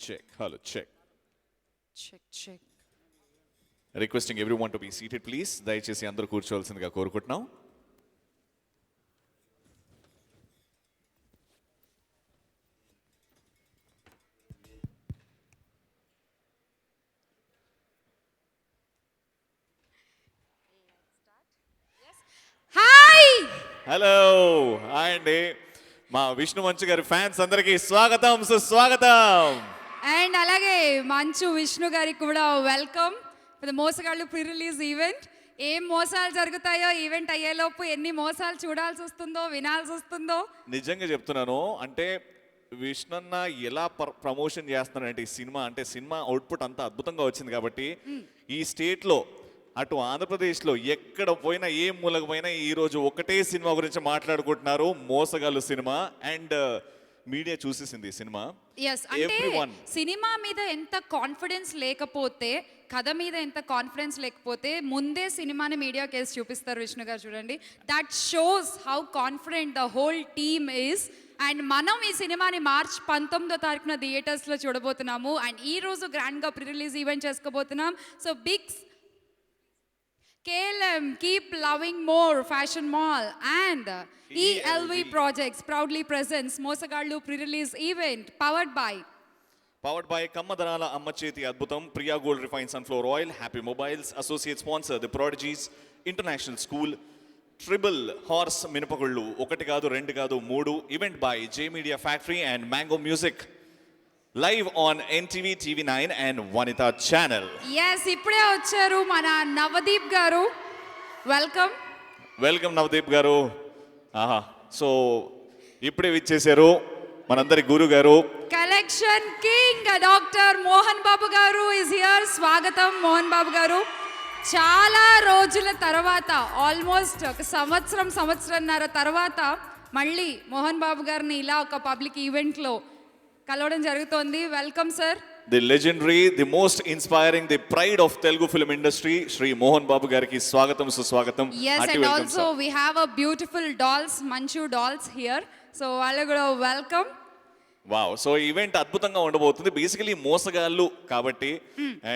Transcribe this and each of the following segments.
check. Hello, check. Check. Requesting everyone to be seated, please. దయచేసి అందరూ కూర్చోవాల్సిందిగా కోరుకుంటున్నాం. Hi hello అండి, మా విష్ణు మంచు గారి ఫ్యాన్స్ అందరికీ స్వాగతం, సుస్వాగతం. అండ్ అలాగే మంచు విష్ణు గారికి కూడా వెల్కమ్ ఫర్ ద మోసగాళ్ళు ప్రీ రిలీజ్ ఈవెంట్. ఏం మోసాలు జరుగుతాయో, ఈవెంట్ అయ్యేలోపు ఎన్ని మోసాలు చూడాల్సి వస్తుందో, వినాల్సి వస్తుందో. నిజంగా చెప్తున్నాను, అంటే విష్ణన్న ఎలా ప్రమోషన్ చేస్తున్నాడంటే ఈ సినిమా, అంటే సినిమా అవుట్పుట్ అంతా అద్భుతంగా వచ్చింది కాబట్టి ఈ స్టేట్లో అటు ఆంధ్రప్రదేశ్లో ఎక్కడ పోయినా ఏ మూలకు పోయినా ఈరోజు ఒకటే సినిమా గురించి మాట్లాడుకుంటున్నారు, మోసగాళ్ళు సినిమా. అండ్ మీడియా చూసేసింది ఈ సినిమా. అంటే సినిమా మీద ఎంత కాన్ఫిడెన్స్ లేకపోతే, కథ మీద ఎంత కాన్ఫిడెన్స్ లేకపోతే ముందే సినిమాని మీడియా కేసు చూపిస్తారు విష్ణు గారు. చూడండి, that shows how confident the whole team is. And మనం ఈ సినిమాని మార్చ్ 19వ తారీఖున థియేటర్స్లో చూడబోతున్నాము. అండ్ ఈ రోజు గ్రాండ్గా ప్రీ రిలీజ్ ఈవెంట్ చేసుకోబోతున్నాం. So big KLM, Keep Loving More Fashion Mall and ELV Projects proudly presents Mosagallu pre-release event powered by కమ్మదనాల అమ్మ చేతి అద్భుతం, Priya gold refine sunflower oil, happy mobiles, associate sponsor the prodigies international school, triple horse మినపగుళ్ళు, ఒకటి కాదు రెండు కాదు మూడు, event by J media factory and mango music, live on NTV TV9 and Vanitha channel. ఇప్పుడే వచ్చారు మన నవదీప్ గారు. వెల్కమ్ నవదీప్ గారు. సో ఇప్పుడే విచ్చేశారు మనందరి గురు గారు, collection king doctor Mohan Babu గారు ఇస్ హియర్. స్వాగతం మోహన్ బాబు గారు. చాలా రోజుల తర్వాత, ఆల్మోస్ట్ ఒక సంవత్సరంన్నర తర్వాత మళ్ళీ మోహన్ బాబు గారిని ఇలా ఒక పబ్లిక్ ఈవెంట్లో కలవడం జరుగుతోంది. Welcome sir. The legendary, the most inspiring, the pride of Telugu film industry, Shri Mohan Babu గారికి స్వాగతం, సుస్వాగతం. And also we have a beautiful dolls, Manchu dolls here. So వాళ్ళు కూడా వెల్కమ్. వావ్. సో ఈవెంట్ అద్భుతంగా ఉండబోతుంది. బేసికలీ మోసగాళ్ళు కాబట్టి,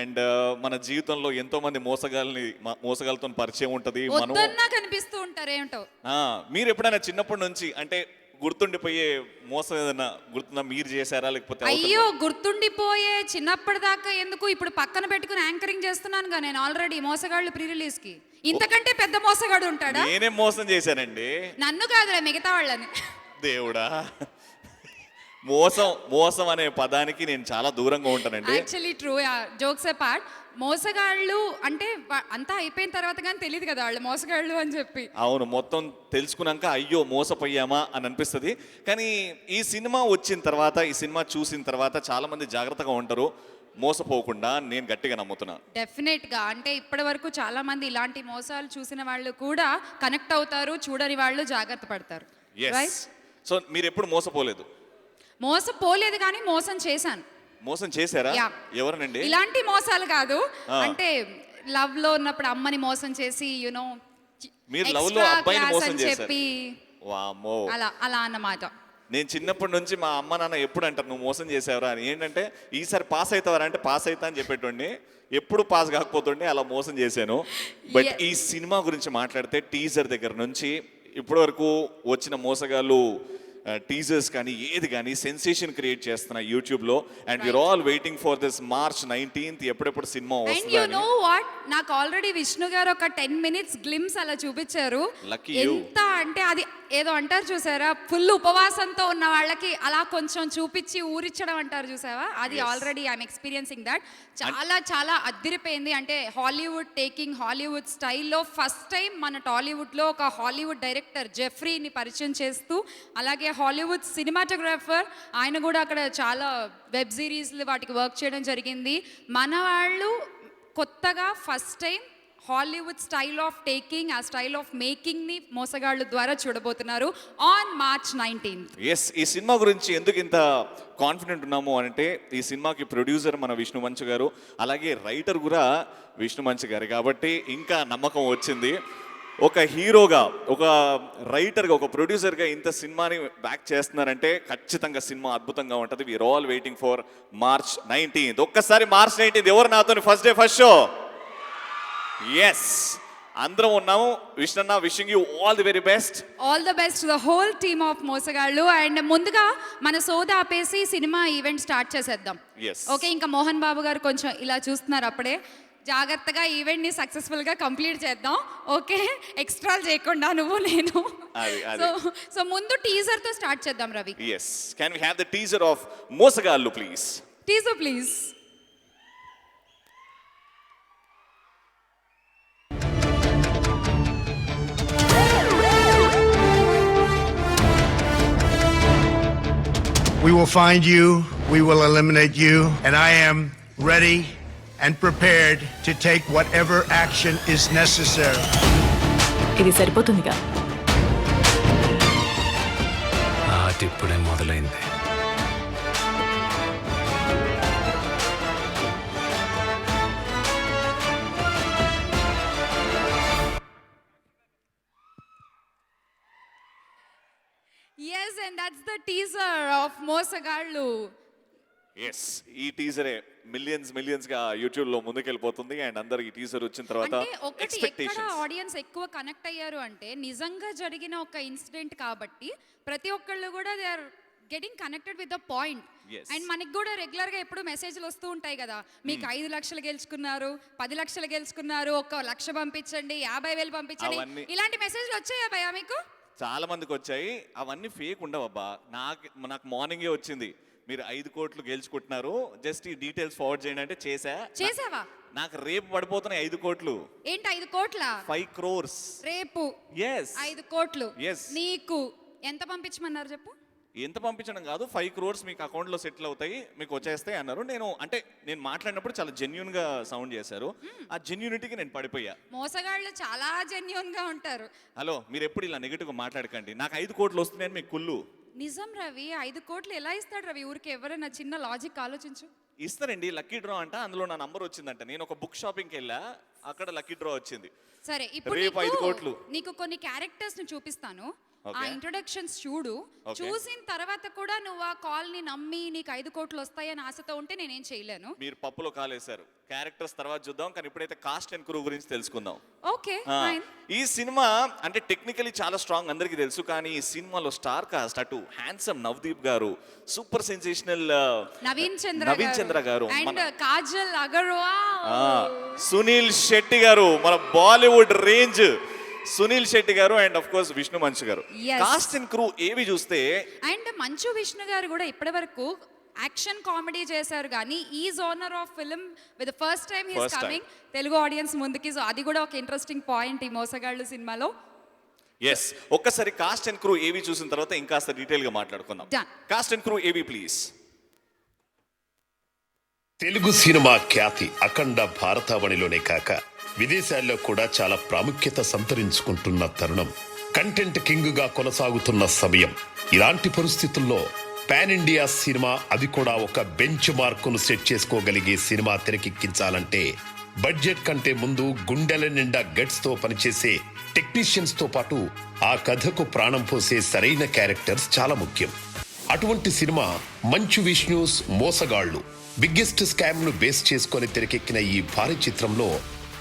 అండ్ మన జీవితంలో ఎంతో మంది మోసగాళ్ళతో పరిచయం ఉంటది. కనిపిస్తూ ఉంటారు ఏమిటో. మీరు ఎప్పుడైనా చిన్నప్పటి నుంచి అంటే గుర్తుండిపోయే మోసం ఏదైనా గుర్తుందా? మీరు చేశారా లేకపోతే? అయ్యో, గుర్తుండిపోయే చిన్నప్పటిదాకా ఎందుకు, ఇప్పుడు పక్కన పెట్టుకుని యాంకరింగ్ చేస్తున్నానుగా నేను ఆల్రెడీ మోసగాళ్ళు ప్రీ రిలీజ్ కి. ఇంతకంటే పెద్ద మోసగాడు ఉంటాడా? నేనే మోసం చేశానండి. నన్ను కాదులే, మిగతా వాళ్ళని. దేవుడా, మోసం అనే పదానికి నేను చాలా దూరంగా ఉంటానండి. యాక్చువల్లీ ట్రూ, జోక్స్ ఏ పార్ట్. మోసగాళ్ళు అంటే అంతా అయిపోయిన తర్వాత కానీ తెలియదు కదా వాళ్ళు మోసగాళ్ళు అని చెప్పి. అవును, మొత్తం తెలుసుకున్నాక అయ్యో మోసపోయామా అని అనిపిస్తుంది. కానీ ఈ సినిమా వచ్చిన తర్వాత, ఈ సినిమా చూసిన తర్వాత చాలా మంది జాగ్రత్తగా ఉంటారు మోసపోకుండా, నేను గట్టిగా నమ్ముతున్నాను. డెఫినెట్ గా. అంటే ఇప్పటి వరకు చాలా మంది ఇలాంటి మోసాలు చూసిన వాళ్ళు కూడా కనెక్ట్ అవుతారు, చూడని వాళ్ళు జాగ్రత్త పడతారు. సో మీరు ఎప్పుడు మోసపోలేదు కానీ మోసం చేశాను. మోసం చేశారా? ఎవరనండి? ఇలాంటి మోసాలు కాదు, అంటే లవ్ లో ఉన్నప్పుడు అమ్మని మోసం చేసి, యునో, మీరు లవ్ లో అబ్బాయిని మోసం చేశారు. వామ్మో, అలా అన్నమాట. నేను చిన్నప్పటి నుంచి మా అమ్మ నాన్న ఎప్పుడు అంటారు నువ్వు మోసం చేసావురా అని. ఏంటంటే ఈసారి పాస్ అవుతావరా అంటే పాస్ అవుతా అని చెప్పేటోడిని, ఎప్పుడు పాస్ కాకపోతుండే అలా మోసం చేశాను. బట్ ఈ సినిమా గురించి మాట్లాడితే టీజర్ దగ్గర నుంచి ఇప్పటి వరకు వచ్చిన మోసగాళ్ళు టీజర్స్ కానీ ఏది కానీ సెన్సేషన్ క్రియేట్ చేస్తున్నా యూట్యూబ్లో. And we are all waiting for this March 19th ఎప్పుడెప్పుడు సినిమా వస్తుంది. యు నో వాట్, నాకు ఆల్రెడీ విష్ణు గారు ఒక 10 minutes గ్లిమ్స్ అలా చూపించారు. ఎంత అంటే అది ఏదో అంటారు చూసారా, ఫుల్ ఉపవాసంతో ఉన్న వాళ్ళకి అలా కొంచెం చూపించి ఊరిచ్చడం అంటారు చూసావా, అది ఆల్రెడీ ఐఎమ్ ఎక్స్పీరియన్సింగ్ దట్. చాలా అద్దిరిపోయింది. అంటే హాలీవుడ్ టేకింగ్ హాలీవుడ్ స్టైల్లో ఫస్ట్ టైం మన టాలీవుడ్లో ఒక హాలీవుడ్ డైరెక్టర్ జెఫ్రీని పరిచయం చేస్తూ, అలాగే హాలీవుడ్ సినిమాటోగ్రాఫర్ ఆయన కూడా అక్కడ చాలా వెబ్ సిరీస్లు వాటికి వర్క్ చేయడం జరిగింది. మన వాళ్ళు కొత్తగా first time Hollywood style of taking, ఆ స్టైల్ ఆఫ్ మేకింగ్ ని మోసగాళ్ళు ద్వారా చూడబోతున్నారు ఆన్ March 19th. ఈ సినిమా గురించి ఎందుకు ఇంత కాన్ఫిడెంట్ ఉన్నాము అంటే, ఈ సినిమాకి ప్రొడ్యూసర్ మన విష్ణు మంచు గారు, అలాగే రైటర్ కూడా విష్ణు మంచు గారు, కాబట్టి ఇంకా నమ్మకం వచ్చింది. ఒక హీరోగా, ఒక రైటర్గా, ఒక ప్రొడ్యూసర్గా ఇంత సినిమాని బ్యాక్ చేస్తున్నారంటే ఖచ్చితంగా సినిమా అద్భుతంగా ఉంటుంది. We're all waiting for March 19th. ఒక్కసారి March 19th ఎవరు నాతో first day first show? Yes, అందరం ఉన్నాము. విష్ణన్న, wishing you all the very best. All the best the whole team of Mosagallu. And ముందుగా మన సోద ఆపేసి సినిమా ఈవెంట్ స్టార్ట్ చేసేద్దాం. Yes. ఓకే, ఇంకా మోహన్ బాబు గారు కొంచెం ఇలా చూస్తున్నారు, అప్పుడే జాగ్రత్తగా ఈవెంట్ని సక్సెస్ఫుల్గా కంప్లీట్ చేద్దాం. ఓకే, ఎక్స్ట్రాలు చేయకుండా నువ్వు నేను. సో ముందు టీజర్తో స్టార్ట్ చేద్దాం Ravi. Yes, can we have the teaser of Mosagallu please? Teaser please. We will find you, we will eliminate you, and I am ready and prepared to take whatever action is necessary. ఇది సరిపోతుందిగా. ఆట ఇప్పుడే మొదలైంది. Yes, and that's the teaser of మోసగాళ్ళు. Yes, ఈ టీజరే millions గా YouTube లో ముందుకెళ్ళిపోతుంది. And అందరు ఈ టీజర్ వచ్చిన తర్వాత అంటే ఒకటి ఎక్కడ ఎక్స్పెక్టేషన్స్. ఆడియన్స్ ఎక్కువ కనెక్ట్ అయ్యారు అంటే నిజంగా జరిగిన ఒక ఇన్సిడెంట్ కాబట్టి ప్రతి ఒక్కళ్ళు కూడా they are getting connected with the point. Yes. And మనకి కూడా రెగ్యులర్ గా ఎప్పుడు మెసేజ్లు వస్తూ ఉంటాయి కదా, మీకు 5 లక్షలు గెలుచుకున్నారు, 10 లక్షలు గెలుచుకున్నారు, 1 లక్ష పంపించండి, 50,000 పంపించండి, అవన్నీ. ఇలాంటి మెసేజ్లు వచ్చాయా భయ్యా మీకు? చాలా మందికి వచ్చాయి. అవన్నీ ఫేక్ ఉండవబ్బా. నాకు మార్నింగే వచ్చింది, మీరు 5 కోట్లు గెలుచుకుంటున్నారు, జస్ట్ ఈ డీటెయిల్స్ ఫార్వర్డ్ చేయండి అంటే చేసావా? నాకు రేపు పడిపోతున్నాయి 5 కోట్లు. ఏంటి 5 కోట్ల? 5 crores. రేపు ఎస్, 5 కోట్లు. Yes. నీకు ఎంత పంపించమన్నారు చెప్పు? ఎంత పంపించడం కాదు, 5 crores మీకు అకౌంట్లో సెటిల్ అవుతాయి, మీకు వచ్చేస్తాయి అన్నారు. నేను మాట్లాడినప్పుడు చాలా జెన్యున్ గా సౌండ్ చేశారు. ఆ జెన్యూనిటీకి నేను పడిపోయా. మోసగాళ్ళు చాలా జెన్యూన్ గా ఉంటారు. హలో, మీరు ఎప్పుడు ఇలా నెగిటివ్గా మాట్లాడకండి. నాకు 5 కోట్లు వస్తున్నాయని మీకు కుళ్ళు. నిజం రవి, 5 కోట్లు ఎలా ఇస్తాడు రవి ఊరికి? ఎవరైనా చిన్న లాజిక్ ఆలోచించు. ఇస్తారండి, లక్కీ డ్రా అంట. అందులో నా నంబర్ వచ్చిందంట. నేను ఒక బుక్ షాపింగ్కి వెళ్ళా, అక్కడ లక్కీ డ్రా వచ్చింది. సరే, ఇప్పుడు రేపు 5 కోట్లు. నీకు కొన్ని క్యారెక్టర్స్ ని చూపిస్తాను. ఆ Okay. ఇంట్రొడక్షన్స్ చూడు. Okay. చూసిన తర్వాత కూడా నువ్వు ఆ కాల్ ని నమ్మి నీకు 5 కోట్లు వస్తాయని ఆశతో ఉంటే నేనేం చేయలేను. మీరు పప్పులో కాలేశారు. క్యారెక్టర్స్ తర్వాత చూద్దాం, కానీ ఇప్పుడైతే కాస్ట్ అండ్ క్రూ గురించి తెలుసుకుందాం. ఓకే, ఆ, ఫైన్. ఈ సినిమా అంటే టెక్నికలీ చాలా స్ట్రాంగ్, అందరికీ తెలుసు. కానీ ఈ సినిమాలో స్టార్ కాస్ట్, అటు హ్యాండ్సమ్ నవదీప్ గారు, సూపర్ సెన్సేషనల్ నవీన్ చంద్ర గారు, అండ్ కాజల్ అగర్వాల్, సునీల్ శెట్టి గారు, మన బాలీవుడ్ రేంజ్ సునీల్ శెట్టి గారు, and of course Vishnu Manchu గారు. Yes. కాస్ట్ అండ్ క్రూ ఏవి చూస్తే అండ్ మంచు విష్ణు గారు కూడా ఇప్పటి వరకు యాక్షన్ కామెడీ చేశారు, కానీ ఈ genre of film with first time he's First time. Coming Telugu audience ముందుకి. సో అది కూడా ఒక ఇంట్రెస్టింగ్ పాయింట్ ఈ మోసగాళ్ళు సినిమాలో. ఎస్, ఒక్కసారి కాస్ట్ అండ్ క్రూ ఏవి చూసిన తర్వాత ఇంకాస్త డీటెయిల్ గా మాట్లాడుకుందాం. Done. కాస్ట్ అండ్ క్రూ ఏవి ప్లీజ్? తెలుగు సినిమా ఖ్యాతి అఖండ భారతావనిలోనే కాక విదేశాల్లో కూడా చాలా ప్రాముఖ్యత సంతరించుకుంటున్న తరుణం. కంటెంట్ కింగ్ గా కొనసాగుతున్న సమయం. ఇలాంటి పరిస్థితుల్లో పాన్ ఇండియా సినిమా, అది కూడా ఒక బెంచ్ మార్కును సెట్ చేసుకోగలిగే సినిమా తెరకెక్కించాలంటే బడ్జెట్ కంటే ముందు గుండెల నిండా గట్స్ తో పనిచేసే టెక్నీషియన్స్ తో పాటు ఆ కథకు ప్రాణం పోసే సరైన క్యారెక్టర్స్ చాలా ముఖ్యం. అటువంటి సినిమా మంచు విష్ణుస్ మోసగాళ్ళు. బిగ్గెస్ట్ స్కామ్ ను బేస్ చేసుకొని తెరకెక్కిన ఈ భారీ చిత్రంలో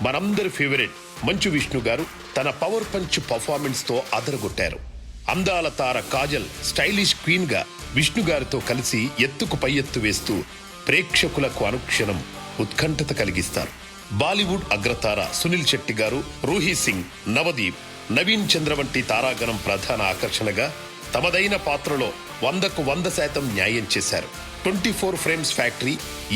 మనందరి ఫేవరెట్ మంచు విష్ణు గారు తన పవర్ పంచ్ పర్ఫార్మెన్స్ తో అదరగొట్టారు. అందాల తార కాజల్ స్టైలిష్ క్వీన్ గా విష్ణు గారితో కలిసి ఎత్తుకు పై ఎత్తు వేస్తూ ప్రేక్షకులకు అనుక్షణం ఉత్కంఠత కలిగిస్తారు. బాలీవుడ్ అగ్రతార సునీల్ శెట్టి గారు, రూహీ సింగ్, నవదీప్, నవీన్ చంద్ర వంటి తారాగణం ప్రధాన ఆకర్షణగా తమదైన పాత్రలో 100కు 100% న్యాయం చేశారు. 24 frames factory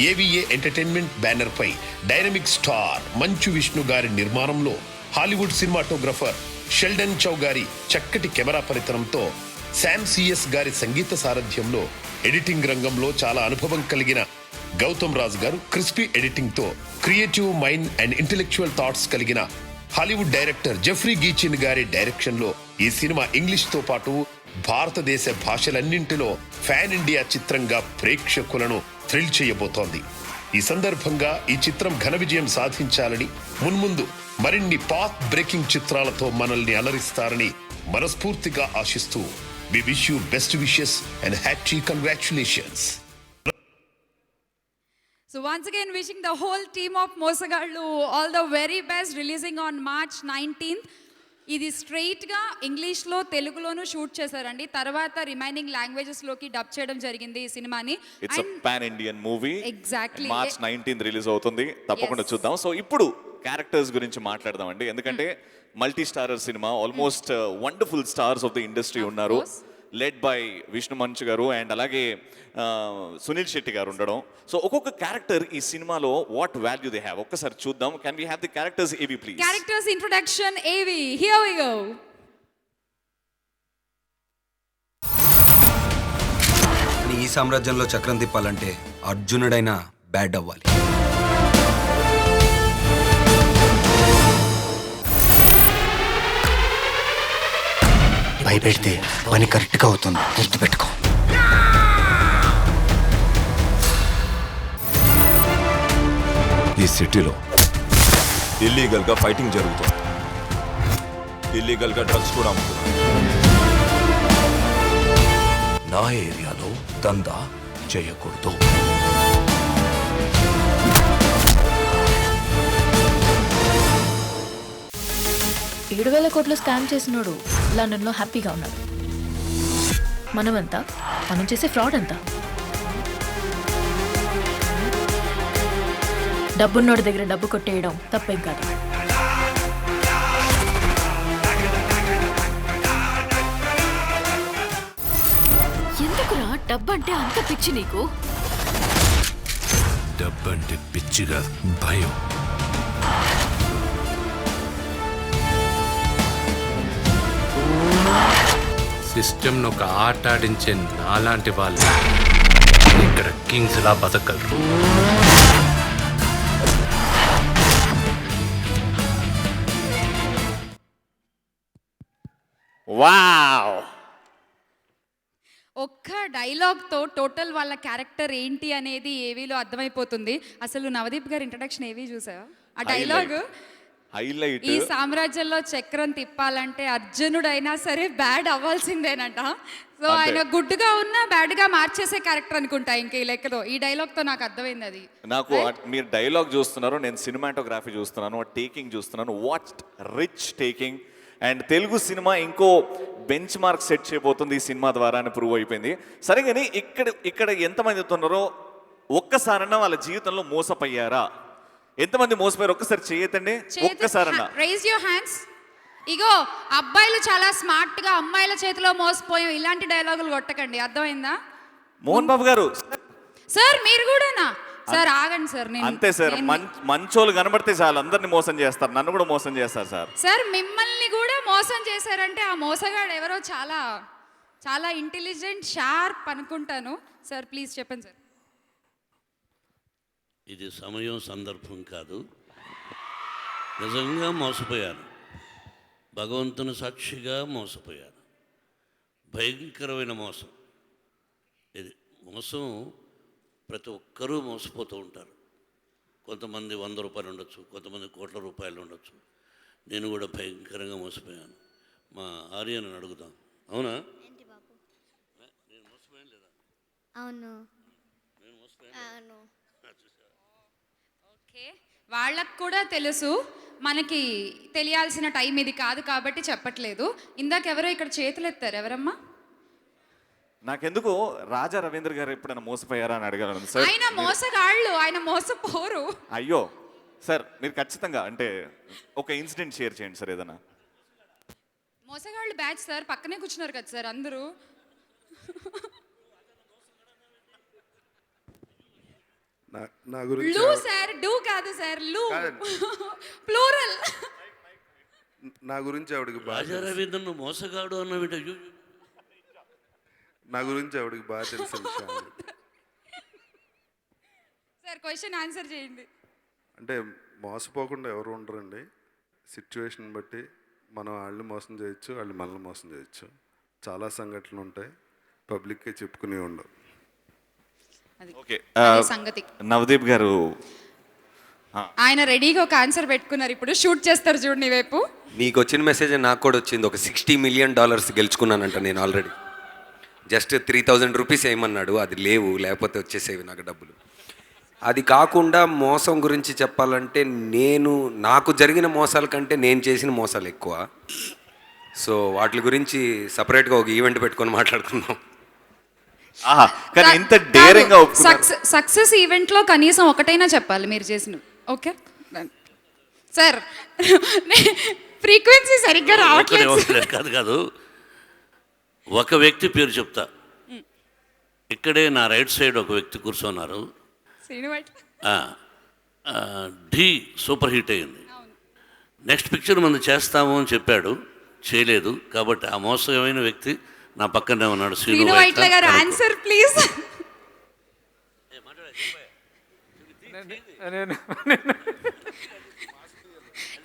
AVA entertainment banner పై డైనమిక్ స్టార్ మంచు విష్ణు గారి నిర్మాణంలో హాలీవుడ్ సినిమాటోగ్రఫర్ షెల్డన్ చౌ గారి చక్కటి కెమెరా పనితనంతో శామ్ సిఎస్ గారి సంగీత సారథ్యంలో ఎడిటింగ్ రంగంలో చాలా అనుభవం కలిగిన గౌతమ్ రాజ్ గారు క్రిస్పీ ఎడిటింగ్ తో creative mind and intellectual thoughts కలిగిన హాలీవుడ్ డైరెక్టర్ జెఫ్రీ గీచిన్ గారి డైరెక్షన్ లో ఈ సినిమా ఇంగ్లీష్ తో పాటు భారతదేశ భాషలన్నింటిలో ఫ్యాన్ ఇండియా చిత్రంగా ప్రేక్షకులను థ్రిల్ చేయబోతోంది. ఈ సందర్భంగా ఈ చిత్రం ఘన విజయం సాధించాలని మున్ముందు మరిన్ని పాత్ బ్రేకింగ్ చిత్రాలతో మనల్ని అలరిస్తారని మనస్ఫూర్తిగా ఆశిస్తూ we wish you best wishes and happy congratulations. So once again wishing the whole team of Mosagallu all the very best, releasing on March 19th. ఇది స్ట్రైట్గా ఇంగ్లీష్లో తెలుగులోనూ షూట్ చేశారండి. తర్వాత రిమైనింగ్ లాంగ్వేజెస్లోకి డబ్ చేయడం జరిగింది ఈ సినిమాని. It's pan Indian movie. Exactly. March 19th release అవుతుంది, తప్పకుండా చూద్దాం. సో ఇప్పుడు క్యారెక్టర్స్ గురించి మాట్లాడదాం అండి, ఎందుకంటే multi starrer cinema, almost wonderful stars of the industry ఉన్నారు, లెడ్ బై విష్ణు మంచు గారు అండ్ అలాగే సునీల్ శెట్టి గారు ఉండడం. సో ఒక్కొక్క క్యారెక్టర్ ఈ సినిమాలో వాట్ వాల్యూ దే హ్యావ్ ఒక్కసారి చూద్దాం. Can we have the characters ఏవి ప్లీజ్? క్యారెక్టర్స్ ఇంట్రొడక్షన్ ఏవి, హియర్ వి గో. ఈ సామ్రాజ్యంలో చక్రం తిప్పాలంటే అర్జునుడైనా బ్యాడ్ అవ్వాలి. భయపెడితే పని కరెక్ట్గా అవుతుంది, గుర్తుపెట్టుకో. ఈ సిటీలో ఇల్లీగల్గా ఫైటింగ్ జరుగుతుంది, ఇల్లీగల్గా డ్రగ్స్ కూడా అమ్ముతున్నారు. నా ఏరియాలో దందా చేయకూడదు. $7,000 స్కామ్ చేసినోడు లండన్లో హ్యాపీగా ఉన్నాడు. మనమంతా మనం చేసే ఫ్రాడ్ అంతా. డబ్బున్నోడి దగ్గర డబ్బు కొట్టేయడం తప్పేం కాదు. ఎందుకురా డబ్బంటే అంత పిచ్చి నీకు? డబ్బంటే పిచ్చిగా భయం. సిస్టమ్ను ఒక ఆట ఆడించే నాలాంటి వాళ్ళు ఇక్కడ కింగ్స్ లా బతకరు. వావ్! ఒక్క డైలాగ్తో టోటల్ వాళ్ళ క్యారెక్టర్ ఏంటి అనేది ఏవీలో అర్థమైపోతుంది. అసలు నవదీప్ గారి ఇంట్రడక్షన్ ఏవి చూసావా? ఆ డైలాగ్ హైలైట్. ఈ సామ్రాజ్యంలో చక్రం తిప్పాలంటే అర్జునుడైనా సరే బ్యాడ్ అవ్వాల్సిందేనంట. సో ఆయన గుడ్డుగా ఉన్నా బ్యాడ్గా మార్చేసే క్యారెక్టర్ అనుకుంటా ఇంకా ఈ లెక్కలో. ఈ డైలాగ్తో నాకు అర్థమైంది అది. నాకు మీరు డైలాగ్ చూస్తున్నారు, నేను సినిమాటోగ్రఫీ చూస్తున్నాను, టేకింగ్ చూస్తున్నాను. What rich taking. And Telugu cinema ఇంకో బెంచ్ మార్క్ సెట్ చేయబోతుంది ఈ సినిమా ద్వారా అని ప్రూవ్ అయిపోయింది. సరే కానీ ఇక్కడ ఎంతమంది ఉన్నారో ఒక్కసారన్నా వాళ్ళ జీవితంలో మోసపోయారా? ఎంతమంది మోసపోయారు ఒక్కసారి చేయతండి, ఒక్కసారన్నా. Rise your hands. ఇగో అబ్బాయిలు చాలా స్మార్ట్ గా అమ్మాయిల చేతిలో మోసపోయాం, ఇలాంటి డైలాగులు కొట్టకండి, అర్థమైందా? మోహన్ బాబు గారు సార్ మీరు కూడానా? సార్ ఆగండి సార్. అంతే సార్, మంచోళ్ళు కనబడితే చాలు అందరిని మోసం చేస్తారు, నన్ను కూడా మోసం చేస్తారు సార్. సార్ మిమ్మల్ని కూడా మోసం చేశారంటే ఆ మోసగాడు ఎవరో చాలా చాలా ఇంటెలిజెంట్ షార్ప్ అనుకుంటాను. సార్ ప్లీజ్ చెప్పండి సార్. ఇది సమయం సందర్భం కాదు, నిజంగా మోసపోయాను, భగవంతుని సాక్షిగా మోసపోయాను. భయంకరమైన మోసం ఇది. మోసం ప్రతి ఒక్కరూ మోసపోతూ ఉంటారు. కొంతమంది 100 రూపాయలు ఉండొచ్చు, కొంతమంది కోట్ల రూపాయలు ఉండొచ్చు. నేను కూడా భయంకరంగా మోసపోయాను. మా ఆర్యను అడుగుదాం. అవునా? నేను మోసపోయాను లేదా? అవును. నేను మోసపోయాను. ఓకే, వాళ్ళకు కూడా తెలుసు, మనకి తెలియాల్సిన టైం ఇది కాదు కాబట్టి చెప్పట్లేదు. ఇందాక ఎవరో ఇక్కడ చేతులు ఎత్తారు, ఎవరమ్మా? నాకెందుకు రాజా రవీంద్ర గారు ఎప్పుడైనా మోసపోయారా అని అడగాలను సార్. ఆయన మోసగాళ్ళు, ఆయన మోసపోరు. అయ్యో సార్, మీరు ఖచ్చితంగా అంటే ఒక ఇన్సిడెంట్ షేర్ చేయండి సార్ ఏదైనా. మోసగాళ్ళు బ్యాచ్ సార్, పక్కనే కూర్చున్నారు కదా సార్ అందరూ. నా గురించి లూ సార్, డూ కాదు సార్, లూ ప్లూరల్. నా గురించి ఆవిడకి రాజా రవీంద్రను మోసగాడు అన్న నా గురించి ఆవిడకి బాగా తెలిసిన విషయం. సార్ క్వశ్చన్ ఆన్సర్ చేయండి. అంటే మోసపోకుండా ఎవరు ఉండరండి. సిచ్యువేషన్ బట్టి మనం వాళ్ళని మోసం చేయొచ్చు, వాళ్ళు మనల్ని మోసం చేయొచ్చు. చాలా సంఘటనలు ఉంటాయి, పబ్లిక్కే చెప్పుకునే ఉండవు. ఓకే, సంగతి. నవదీప్ గారు ఆయన రెడీగా ఒక ఆన్సర్ పెట్టుకున్నారు, ఇప్పుడు షూట్ చేస్తారు చూడు నీ వైపు. నీకు వచ్చిన మెసేజ్ నాకు కూడా వచ్చింది. ఒక $60 million గెలుచుకున్నానంట నేను ఆల్రెడీ. జస్ట్ 3000 రూపీస్ వేయమన్నాడు, అది లేకపోతే వచ్చేసేవి నాకు డబ్బులు. అది కాకుండా మోసం గురించి చెప్పాలంటే నాకు జరిగిన మోసాల కంటే నేను చేసిన మోసాలు ఎక్కువ. సో వాటి గురించి సపరేట్గా ఒక ఈవెంట్ పెట్టుకొని మాట్లాడుకుందాం. కానీ ఇంత డేరింగ్ సక్సెస్ ఈవెంట్ లో కనీసం ఒకటైనా చెప్పాలి మీరు చేసిన. ఓకే సార్, ఫ్రీక్వెన్సీ సరిగ్గా రావట్లేదు. కాదు, ఒక వ్యక్తి పేరు చెప్తా. ఇక్కడే నా రైట్ సైడ్ ఒక వ్యక్తి కూర్చున్నారు. ఢీ సూపర్ హిట్ అయింది. నెక్స్ట్ పిక్చర్ మనం చేస్తాము అని చెప్పాడు, చేయలేదు. కాబట్టి ఆ మోసమైన వ్యక్తి నా పక్కనే ఉన్నాడు. శ్రీను వైట్ల గారు ఆన్సర్ ప్లీజ్.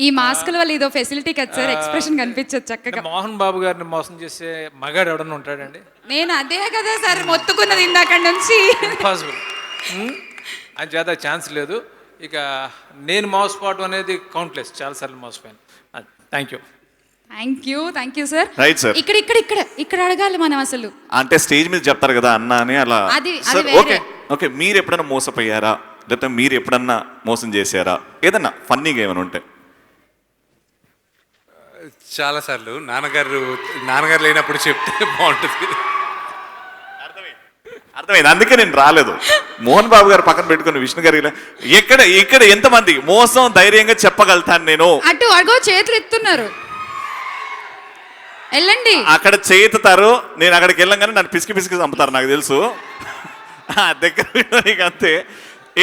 ఈ మాస్కుల వల్ల ఇదో ఫెసిలిటీ కదా సార్, ఎక్స్ప్రెషన్ కనిపించదు చక్కగా. మోహన్ బాబు గారిని మోసం చేసే మగాడు ఎవడన్నా ఉంటాడండి? నేను అదే కదా సార్ మొత్తుకున్నది ఇందాక నుంచి. ఇంపాసిబుల్. అది చేత ఛాన్స్ లేదు. ఇక నేను మోసపోవడం అనేది కౌంట్లెస్, చాలాసార్లు మోసపోయాను. Thank you sir. Right sir. ఇక్కడ అడగాలి మనం అసలు. అంటే స్టేజ్ మీద చెప్తారు కదా అన్న అని అలా. ఓకే మీరు ఎప్పుడన్నా మోసపోయారా, లేకపోతే మీరు ఎప్పుడన్నా మోసం చేశారా? ఏదన్నా ఫన్నీగా ఏమైనా ఉంటే. చాలాసార్లు నాన్నగారు లేనప్పుడు చెప్తే బాగుంటుంది. అర్థమైంది, అందుకే నేను రాలేదు. మోహన్ బాబు గారు పక్కన పెట్టుకుని విష్ణు గారి ఇక్కడ ఎంతమంది మోసం ధైర్యంగా చెప్పగలుగుతాను నేను? అగో చేతులు ఎత్తున్నారు, వెళ్ళండి. అక్కడ చేతుతారు, నేను అక్కడికి వెళ్ళంగానే నన్ను పిసికి చంపుతారు నాకు తెలుసు. దగ్గర అంతే.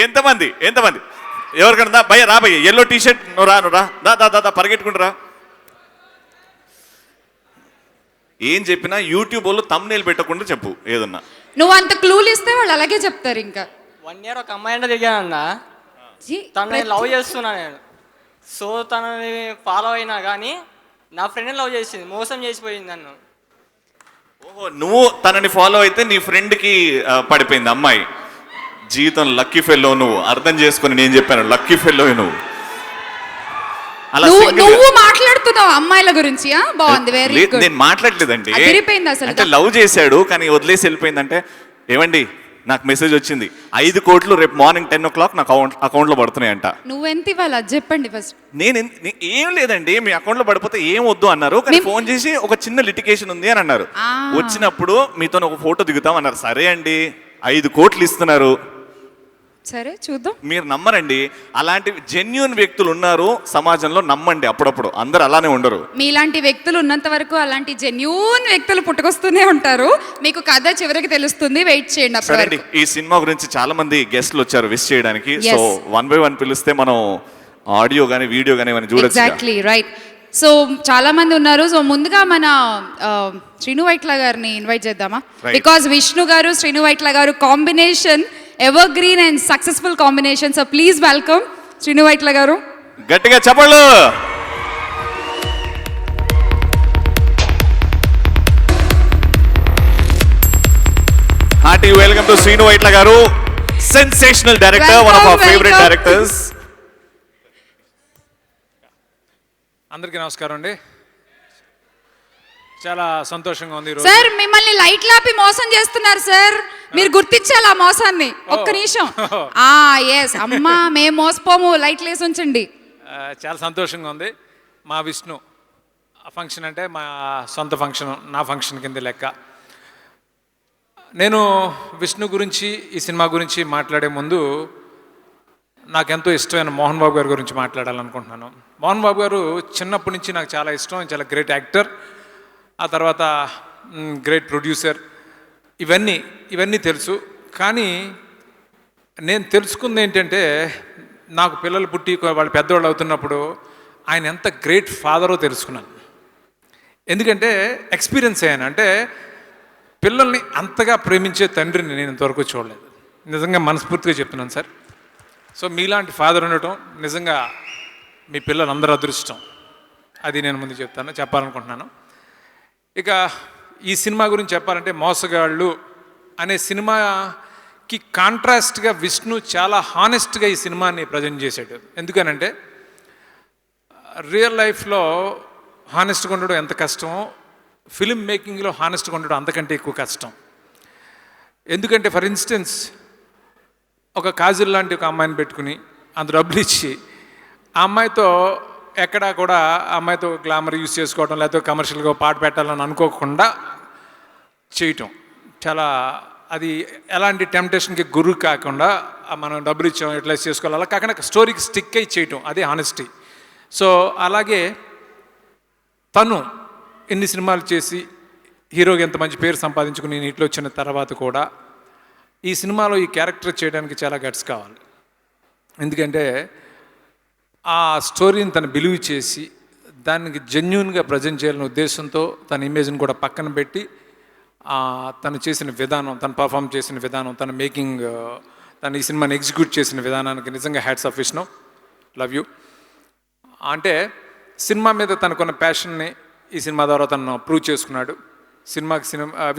ఎంతమంది ఎవరికన్నా భయ్య రా భయ్య, ఎల్లో టీషర్ట్ నువ్వు రా పరిగెట్టుకుంటురా. ఏం చెప్పినా యూట్యూబ్ వాళ్ళు తమ్నేల్ పెట్టకుండా చెప్పు ఏదన్నా. నువ్వు అంత క్లూలు ఇస్తే వాళ్ళు అలాగే చెప్తారు. ఇంకా 1 year ఒక అమ్మాయి అంటే దిగానన్నా, తనని లవ్ చేస్తున్నా నేను. సో తనని ఫాలో అయినా కానీ నా ఫ్రెండ్ని లవ్ చేసింది, మోసం చేసిపోయింది నన్ను. ఓహో, నువ్వు తనని ఫాలో అయితే నీ ఫ్రెండ్కి పడిపోయింది అమ్మాయి. జీవితం లక్కీ ఫెల్లో నువ్వు. అర్థం చేసుకుని నేను చెప్పాను, లక్కీ ఫెల్లో నువ్వు. నువ్వు మాట్లాడుతున్నావు అమ్మాయిల గురించి. బాగుంది, వెరీ గుడ్. నేను మాట్లాడలేదండి, అసలు అంటే లవ్ చేశాడు కానీ వదిలేసి వెళ్ళిపోయిందంటే. ఏమండి నాకు మెసేజ్ వచ్చింది, 5 కోట్లు రేపు మార్నింగ్ 10 o'clock నాకు అకౌంట్లో పడుతున్నాయంట. నువ్వెంత ఇవ్వాలి అది చెప్పండి ఫస్ట్. నేను ఏం లేదండి, మీ అకౌంట్లో పడిపోతే ఏం వద్దు అన్నారు. కానీ ఫోన్ చేసి ఒక చిన్న లిటికేషన్ ఉంది అని అన్నారు. వచ్చినప్పుడు మీతో ఒక ఫోటో దిగుతాం అన్నారు. సరే అండి, 5 కోట్లు ఇస్తున్నారు. సరే చూద్దాం. మీరు నమ్మరండి, అలాంటి జెన్యూన్ వ్యక్తులు ఉన్నారు సమాజంలో, నమ్మండి. అప్పుడప్పుడు అందరు అలానే ఉండరు. మీలాంటి వ్యక్తులు ఉన్నంత వరకు అలాంటి జెన్యూన్ వ్యక్తులు పుట్టుకొస్తూనే ఉంటారు. మీకు కథ చివరికి తెలుస్తుంది, వెయిట్ చేయండి. సరే, ఈ సినిమా గురించి చాలా మంది గెస్ట్లు వచ్చారు విష్ చేయడానికి. సో 1 by 1 పిలిస్తే మనం ఆడియో కానీ వీడియో కానీ ఏమైనా చూడొచ్చు. Exactly right. సో చాలా మంది ఉన్నారు. సో ముందుగా మన శ్రీను వైట్ల గారిని ఇన్వైట్ చేద్దామా? బికాజ్ విష్ణు గారు శ్రీను వైట్ల గారు combination evergreen and successful combination. So please welcome Srinu Vaitla garu. గట్టిగా చెప్పండి. Hearty welcome to Srinu Vaitla garu, sensational director, one of our favorite directors. అందరికీ నమస్కారం అండి. చాలా సంతోషంగా ఉంది ఈరోజు. సార్ మిమ్మల్ని లైట్ లాపి మోసం చేస్తున్నారు సార్, మీరు గుర్తించాలి ఆ మోసాన్ని. ఒక్క నిమిషం. ఎస్ అమ్మా, మేము మోసపోము, లైట్ లేసి ఉంచండి. చాలా సంతోషంగా ఉంది. మా విష్ణు ఫంక్షన్ అంటే మా సొంత ఫంక్షన్, నా ఫంక్షన్ కింద లెక్క. నేను విష్ణు గురించి, ఈ సినిమా గురించి మాట్లాడే ముందు నాకెంతో ఇష్టమైన మోహన్ బాబు గారి గురించి మాట్లాడాలనుకుంటున్నాను. మోహన్ బాబు గారు చిన్నప్పటి నుంచి నాకు చాలా ఇష్టం. చాలా గ్రేట్ యాక్టర్, ఆ తర్వాత గ్రేట్ ప్రొడ్యూసర్, ఇవన్నీ తెలుసు. కానీ నేను తెలుసుకుంది ఏంటంటే, నాకు పిల్లలు పుట్టి వాళ్ళు పెద్దవాళ్ళు అవుతున్నప్పుడు ఆయన ఎంత గ్రేట్ ఫాదరో తెలుసుకున్నాను. ఎందుకంటే ఎక్స్పీరియన్స్ అయ్యాను. అంటే పిల్లల్ని అంతగా ప్రేమించే తండ్రిని నేను ఇంతవరకు చూడలేదు. నిజంగా మనస్ఫూర్తిగా చెప్తున్నాను సార్. సో మీలాంటి ఫాదర్ ఉండటం నిజంగా మీ పిల్లలందరూ అదృష్టం. అది నేను ముందు చెప్పాలనుకుంటున్నాను. ఇక ఈ సినిమా గురించి చెప్పాలంటే, మోసగాళ్ళు అనే సినిమా కి కాంట్రాస్ట్గా విష్ణు చాలా హానెస్ట్గా ఈ సినిమాని ప్రజెంట్ చేశాడు. ఎందుకనంటే రియల్ లైఫ్లో హానెస్ట్గా ఉండడం ఎంత కష్టమో ఫిల్మ్ మేకింగ్లో హానెస్ట్గా ఉండడం అంతకంటే ఎక్కువ కష్టం. ఎందుకంటే ఫర్ ఇన్స్టెన్స్ ఒక కాజల్ లాంటి ఒక అమ్మాయిని పెట్టుకుని అంత డబ్బులు ఇచ్చి ఆ అమ్మాయితో ఎక్కడా కూడా ఆ అమ్మాయితో గ్లామర్ యూస్ చేసుకోవడం లేకపోతే కమర్షియల్గా పాట పెట్టాలని అనుకోకుండా చేయటం చాలా అది ఎలాంటి టెంప్టేషన్కి గురి కాకుండా మనం డబ్బులు ఇచ్చాం యూటిలైజ్ చేసుకోవాలి అలా కాకుండా స్టోరీకి స్టిక్ అయి చేయటం అదే హానెస్టీ. సో అలాగే తను ఎన్ని సినిమాలు చేసి హీరోకి ఎంత మంచి పేరు సంపాదించుకుని నీటిలో వచ్చిన తర్వాత కూడా ఈ సినిమాలో ఈ క్యారెక్టర్ చేయడానికి చాలా గట్స్ కావాలి. ఎందుకంటే ఆ స్టోరీని తను బిలీవ్ చేసి దానికి జెన్యున్గా ప్రజెంట్ చేయాలనే ఉద్దేశంతో తన ఇమేజ్ని కూడా పక్కన పెట్టి తను చేసిన విధానం, తను పర్ఫామ్ చేసిన విధానం, తన మేకింగ్, తను ఈ సినిమాని ఎగ్జిక్యూట్ చేసిన విధానానికి నిజంగా hats off Vishnu, love you. అంటే సినిమా మీద తనకున్న ప్యాషన్ని ఈ సినిమా ద్వారా తను ప్రూవ్ చేసుకున్నాడు.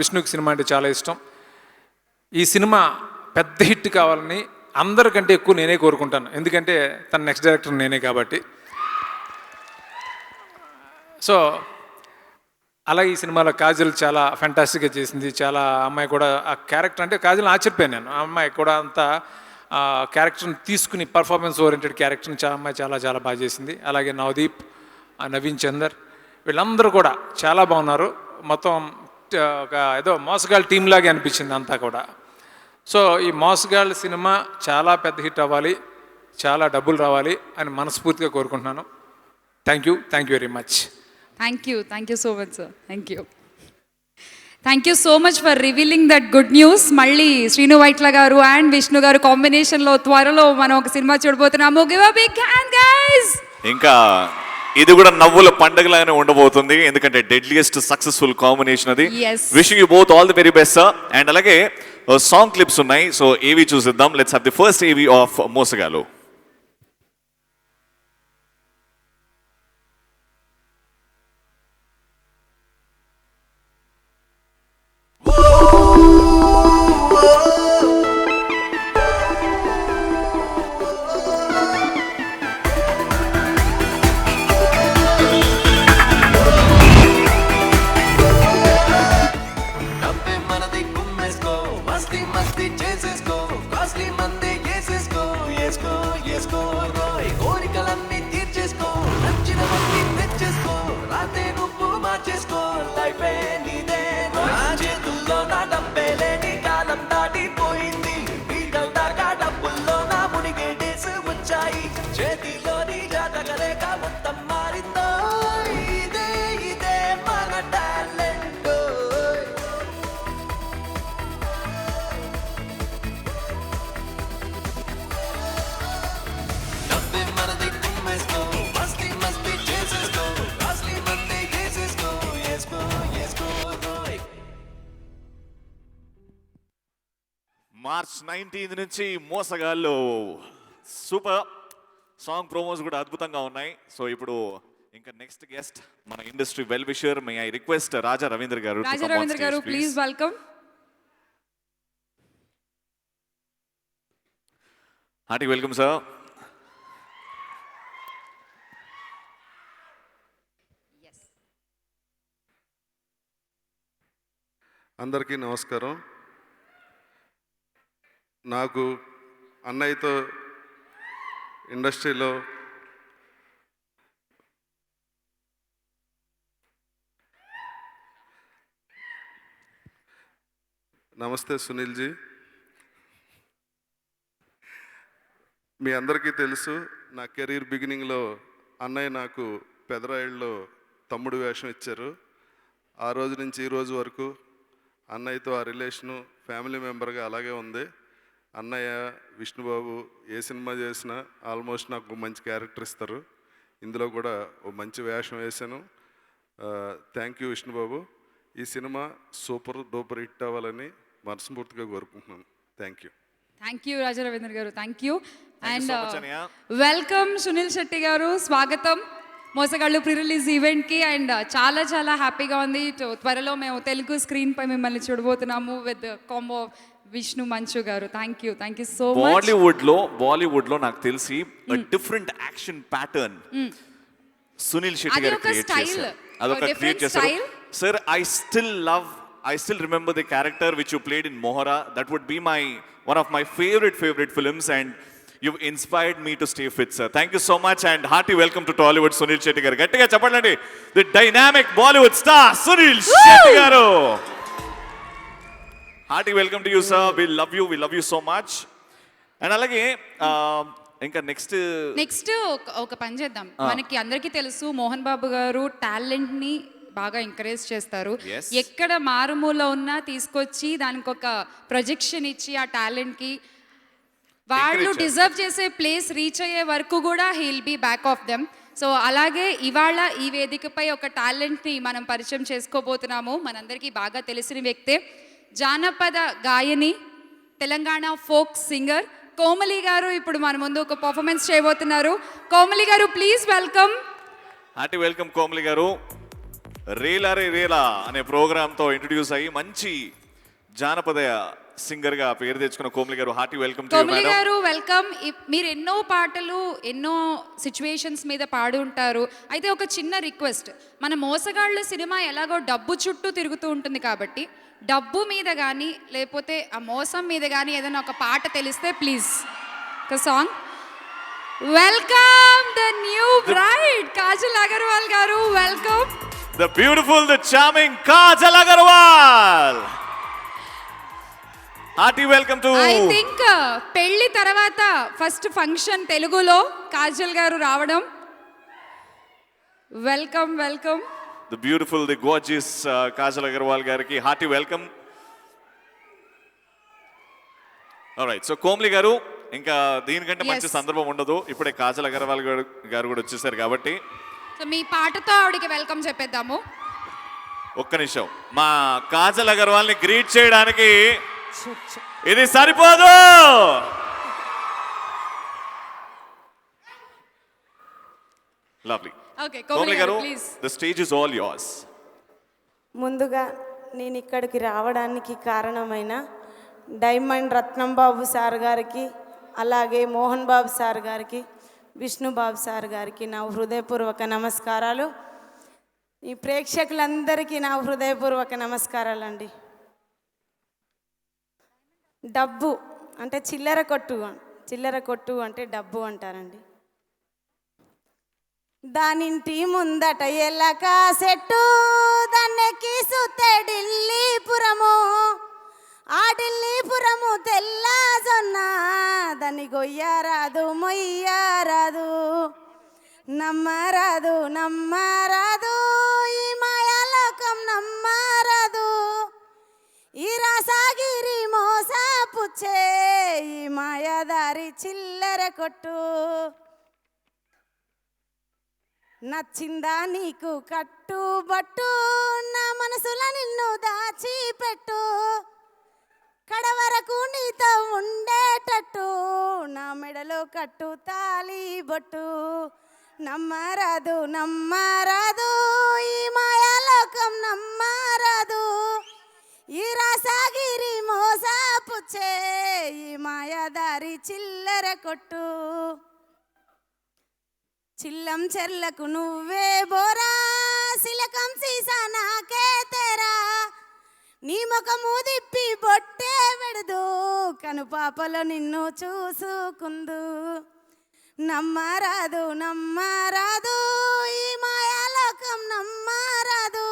విష్ణుకి సినిమా అంటే చాలా ఇష్టం. ఈ సినిమా పెద్ద హిట్ కావాలని అందరికంటే ఎక్కువ నేనే కోరుకుంటాను. ఎందుకంటే తన నెక్స్ట్ డైరెక్టర్ నేనే కాబట్టి. సో అలాగే ఈ సినిమాలో కాజల్ చాలా ఫ్యాంటాస్టిక్గా చేసింది. చాలా అమ్మాయి కూడా ఆ క్యారెక్టర్ అంటే కాజల్ ఆశ్చర్యపోయాను నేను. ఆ అమ్మాయి కూడా అంతా క్యారెక్టర్ని తీసుకుని పర్ఫార్మెన్స్ ఓరియంటెడ్ క్యారెక్టర్ని అమ్మాయి చాలా చాలా బాగా చేసింది. అలాగే నవదీప్, నవీన్ చందర్ వీళ్ళందరూ కూడా చాలా బాగున్నారు. మొత్తం ఒక ఏదో మోసగాళ్ళ టీం లాగే అనిపించింది అంతా కూడా. సో ఈ మోసగాళ్ళ సినిమా చాలా పెద్ద హిట్ అవ్వాలి, చాలా డబ్బులు రావాలి అని మనస్ఫూర్తిగా కోరుకుంటున్నాను. Thank you very much. Thank you so much sir. Thank you so much for revealing that good news. మళ్ళీ శ్రీను వైట్ల గారు అండ్ విష్ణు గారు కాంబినేషన్లో త్వరలో మనం ఒక సినిమా చూడబోతున్నాము. Give a big hand guys. ఇంకా ఇది కూడా నవ్వుల పండుగలాగానే ఉండబోతుంది, ఎందుకంటే డెడ్లియెస్ట్ సక్సెస్ఫుల్ కాంబినేషన్ అది. Wishing you both all the very best sir. And అలాగే సాంగ్ క్లిప్స్ ఉన్నాయి, సో ఏవి చూసిద్దాం. Let's have the first AV of Mosagallu. March 19 నుంచి మోసగాళ్ళు సూపర్ సాంగ్ ప్రోమోస్ కూడా అద్భుతంగా ఉన్నాయి. సో ఇప్పుడు ఇంకా నెక్స్ట్ గెస్ట్ మన industry well wisher, may I request Raja Ravindra గారు please welcome. Hearty welcome sir. అందరికీ నమస్కారం. నాకు అన్నయ్యతో ఇండస్ట్రీలో నమస్తే సునీల్జీ. మీ అందరికీ తెలుసు, నా కెరీర్ బిగినింగ్లో అన్నయ్య నాకు పెదరాయిల్లో తమ్ముడు వేషం ఇచ్చారు. ఆ రోజు నుంచి ఈ రోజు వరకు అన్నయ్యతో ఆ రిలేషను ఫ్యామిలీ మెంబర్గా అలాగే ఉంది. అన్నయ్య విష్ణుబాబు ఏ సినిమా చేసినా ఆల్మోస్ట్ నాకు మంచి క్యారెక్టర్ ఇస్తారు. ఇందులో కూడా ఓ మంచి వేషం వేశాను. Thank you Vishnubabu. ఈ సినిమా సూపర్ డూపర్ హిట్ అవ్వాలని మనస్ఫూర్తిగా కోరుకుంటున్నాను. థ్యాంక్ యూ రాజా రవీంద్ర గారు. Thank you and welcome Sunil Shetty గారు. స్వాగతం మోసగాళ్ళు ప్రీ రిలీజ్ ఈవెంట్కి. అండ్ చాలా చాలా హ్యాపీగా ఉంది. త్వరలో మేము తెలుగు స్క్రీన్పై మిమ్మల్ని చూడబోతున్నాము విత్ కాంబో విష్ణు మంచు గారు, thank you so much. Bollywood లో నాకు తెలిసి different action pattern Sunil Shetty అది గారు ఒక క్రియేట్ స్టైల్, చేశారు. అదొక different క్రియేట్ చేశారు. style. Sir I still remember the character which you played in Mohara. That would be one of my favorite films, and you've inspired me to stay fit, sir. Thank you so much, and hearty welcome to Tollywood, Sunil Shetty garu. Gattiga cheppalandi, the dynamic Bollywood star Sunil Shetty garu. Hearty welcome to you, sir. We love you so much. And alage ఇంకా next ఒక పని చేద్దాం. మనకి అందరికీ తెలుసు మోహన్ బాబు గారు talent ని బాగా ఎంకరేజ్ చేస్తారు. ఎక్కడ మారుమూల ఉన్నా తీసుకొచ్చి దానికి ఒక ప్రొజెక్షన్ ఇచ్చి ఆ టాలెంట్ కి వాళ్ళు డిజర్వ్ చేసే ప్లేస్ రీచ్ అయ్యే వరకు కూడా he'll be back of them. So అలాగే ఇవాళ ఈ వేదికపై ఒక టాలెంట్ ని మనం పరిచయం చేసుకోబోతున్నాము. మనందరికీ బాగా తెలిసిన వ్యక్తే, జానపద గాయని, తెలంగాణ ఫోక్ సింగర్ కోమలి గారు ఇప్పుడు మన ముందు ఒక పర్ఫార్మెన్స్ చేయబోతున్నారు. కోమలి గారు please welcome. Hearty welcome Komali గారు. రేలా రే రేలా అనే ప్రోగ్రామ్తో ఇంట్రడ్యూస్ అయ్యి మంచి జానపద సింగర్ గా పేరు తెచ్చుకున్న కోమలి గారు, హార్టీ వెల్కమ్. కోమలి గారు వెల్కమ్. మీరు ఎన్నో పాటలు ఎన్నో సిచ్యువేషన్స్ మీద పాడి ఉంటారు. అయితే ఒక చిన్న రిక్వెస్ట్, మన మోసగాళ్ళు సినిమా ఎలాగో డబ్బు చుట్టూ తిరుగుతూ ఉంటుంది కాబట్టి డబ్బు మీద కానీ లేకపోతే ఆ మోసం మీద కానీ ఏదైనా ఒక పాట తెలిస్తే ప్లీజ్ ఒక song. Welcome the new bride Kajal Aggarwal గారు, welcome. The beautiful, the charming Kajal Aggarwal. Hearty welcome to. I think పెళ్లి తర్వాత ఫస్ట్ ఫంక్షన్ తెలుగులో కాజల్ గారు రావడం. Welcome. The beautiful, the gorgeous Kajal Agarwal gariki hearty welcome. All right, so Komli garu ఇంకా దీనికంటే మంచి సందర్భం ఉండదు. ఇప్పుడే కాజల్ అగర్వాల్ గారు కూడా వచ్చేసారు కాబట్టి సో మీ పాటతో ఆవిడకి వెల్కమ్ చెప్పేద్దాము. ఒక్క నిమిషం, మా కాజల్ అగర్వాల్ ని గ్రీట్ చేయడానికి ఇది సరిపోదు. లవ్లీ. ఓకే కోమలి గారు please. The stage is all yours. ముందుగా నేను ఇక్కడికి రావడానికి కారణమైన డైమండ్ రత్నం బాబు సార్ గారికి, అలాగే మోహన్ బాబు సార్ గారికి, విష్ణు బాబు సార్ గారికి నా హృదయపూర్వక నమస్కారాలు. ఈ ప్రేక్షకులందరికీ నా హృదయపూర్వక నమస్కారాలండి. డబ్బు అంటే చిల్లర కొట్టు అంటే డబ్బు అంటారండి. దానింటి ముందట ఎల్లక సెట్టు, దాన్నెక్కి సుత్తే ఢిల్లీపురము, ఆ ఢిల్లీపురము తెల్ల జొన్న, దాన్ని గొయ్యరాదు మొయ్యరాదు, నమ్మరాదు ఈ మాయాలోకం నమ్మరాదు, ఈ రాసాగిరి మోసపుచ్చే ఈ మాయాదారి చిల్లర కొట్టు. నచ్చిందా నీకు కట్టుబట్టు, నా మనసులో నిన్ను దాచిపెట్టు, కడవరకు నీతో ఉండేటట్టు, నా మెడలో కట్టు తాళి బొట్టు, నమ్మరాదు ఈ మాయాలోకం నమ్మరాదు, ఈ రాసాగిరి మోసపుచ్చే ఈ మాయాదారి చిల్లర కొట్టు. చిల్లం చెర్లకు నువ్వే బోరా, సిలకం సీసా నాకే తెరా, నీ ముఖము దిప్పి బొట్టే వెడదు, కనుపాపలో నిన్ను చూసుకుందు, నమ్మరాదు ఈ మాయాలోకం నమ్మరాదు,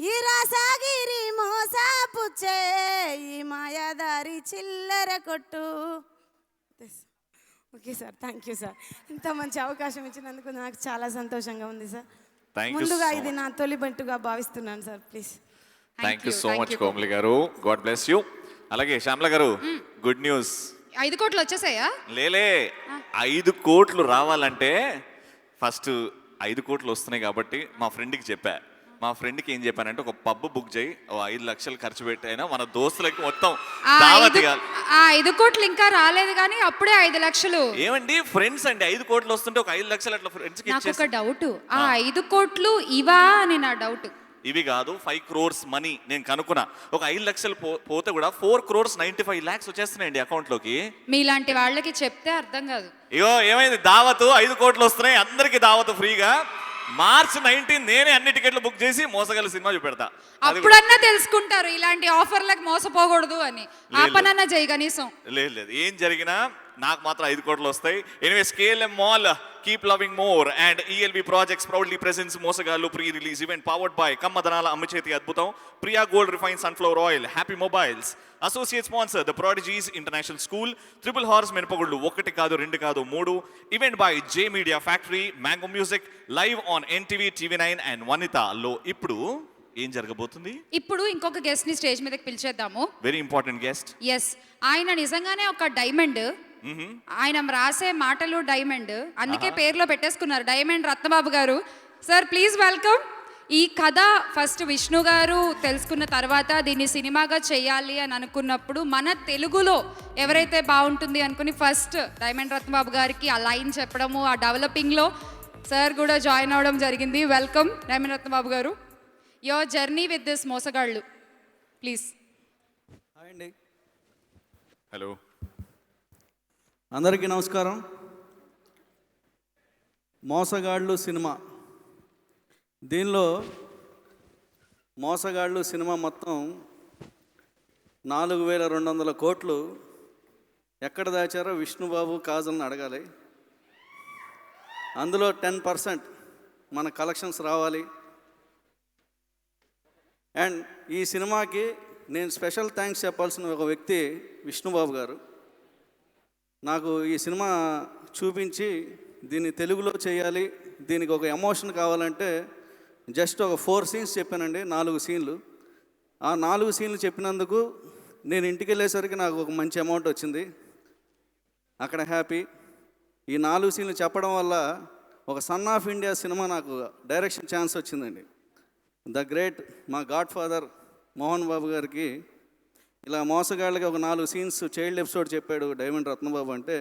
ఈ రాసాగిరి మోసపుచ్చే ఈ మాయాదారి చిల్లర కొట్టు. Okay sir, thank you sir. ఇంత మంచి అవకాశం ఇచ్చినందుకు నాకు చాలా సంతోషంగా ఉంది సార్. ముందుగా ఇది నా తొలి బంటుగా భావిస్తున్నాను sir. Please. Thank you so much Komali గారు, గాడ్ బ్లెస్ యూ. అలాగే శ్యామల గారు, గుడ్ న్యూస్. 5 కోట్లు వచ్చేసాయా? లేలే, 5 కోట్లు రావాలంటే ఫస్ట్ 5 కోట్లు వస్తున్నాయి కాబట్టి మా ఫ్రెండ్కి చెప్పా. మా ఫ్రెండ్కి ఏం చెప్పానంటే ఒక పబ్ బుక్ చేయి, 5 లక్షలు ఖర్చు పెట్టైనా మన దోస్తులకి మొత్తం దావత్ ఇవ్వాలి. 5 కోట్లు ఇంకా రాలేదు కానీ అప్పుడే 5 లక్షలు. ఏమండి ఫ్రెండ్స్ అండి, 5 కోట్లు వస్తుంటే ఒక 5 లక్షలు అట్లా ఫ్రెండ్స్కి నాకు ఒక డౌట్, ఆ 5 కోట్లు ఇవా అని నా డౌట్. ఇవి కాదు 5 crores మనీ నేను కనుక్కున్నా. ఒక 5 లక్షలు పోతే కూడా 4.95 crores వచ్చేస్తున్నాయండి అకౌంట్లోకి. మీలాంటి వాళ్ళకి చెప్తే అర్థం కాదు. ఇగో ఏమైంది, దావతు 5 కోట్లు వస్తున్నాయి, అందరికి దావతు ఫ్రీగా. March 19 నేనే అన్ని టికెట్లు బుక్ చేసి మోసగల సినిమా చూపెడతా. అప్పుడన్నా తెలుసుకుంటారు ఇలాంటి ఆఫర్లకు మోసపోకూడదు అని. ఆ పనన్నా చేయి కనీసం. లేదు ఏం జరిగినా నాకు మాత్రం 5 కోట్లు వస్తాయి. Anyway KLM Mall, keep loving more and ELB Projects proudly presents మోసగాళ్ళు pre-release event powered by కమ్మదనాల అమ్మచేతి అద్భుతం, Priya Gold Refined Sunflower Oil, Happy Mobiles. Associate sponsor The Prodigies International School, Triple Horse మినపగుళ్ళు 1 కాదు 2 కాదు 3. Event by J Media Factory, Mango Music, live on NTV, TV9 and Vanita లో. ఇప్పుడు ఏం జరగబోతుంది? ఇప్పుడు ఇంకొక గెస్ట్ ని స్టేజ్ మీదకి పిలిచేద్దాము. Very important guest. ఎస్, ఆయన నిజంగానే ఒక డైమండ్. ఆయన రాసే మాటలు డైమండ్, అందుకే పేరులో పెట్టేసుకున్నారు డైమండ్ రత్నబాబు గారు. Sir please welcome. ఈ కథ ఫస్ట్ విష్ణు గారు తెలుసుకున్న తర్వాత దీన్ని సినిమాగా చేయాలి అని అనుకున్నప్పుడు మన తెలుగులో ఎవరైతే బాగుంటుంది అనుకుని ఫస్ట్ డైమండ్ రత్నబాబు గారికి ఆ లైన్ చెప్పడము, ఆ డెవలపింగ్లో సార్ కూడా జాయిన్ అవ్వడం జరిగింది. వెల్కమ్ డైమండ్ రత్నబాబు గారు. యువర్ జర్నీ విత్ దిస్ మోసగాళ్ళు ప్లీజ్. హలో, అందరికీ నమస్కారం. మోసగాళ్ళు సినిమా, దీనిలో మోసగాళ్ళు సినిమా మొత్తం 4,200 కోట్లు ఎక్కడ దాచారో విష్ణుబాబు కాజల్ని అడగాలి. అందులో 10% మన కలెక్షన్స్ రావాలి. అండ్ ఈ సినిమాకి నేను స్పెషల్ థ్యాంక్స్ చెప్పాల్సిన ఒక వ్యక్తి విష్ణుబాబు గారు. నాకు ఈ సినిమా చూపించి దీన్ని తెలుగులో చేయాలి, దీనికి ఒక ఎమోషన్ కావాలంటే జస్ట్ ఒక 4 scenes చెప్పానండి, 4 సీన్లు. ఆ 4 సీన్లు చెప్పినందుకు నేను ఇంటికి వెళ్ళేసరికి నాకు ఒక మంచి అమౌంట్ వచ్చింది. అక్కడ హ్యాపీ. ఈ 4 సీన్లు చెప్పడం వల్ల ఒక సన్ ఆఫ్ ఇండియా సినిమా నాకు డైరెక్షన్ ఛాన్స్ వచ్చిందండి. ద గ్రేట్ మా గాడ్ ఫాదర్ మోహన్ బాబు గారికి ఇలా మోసగాళ్ళకి ఒక 4 సీన్స్ చైల్డ్ ఎపిసోడ్ చెప్పాడు డైమండ్ రత్నబాబు అంటే,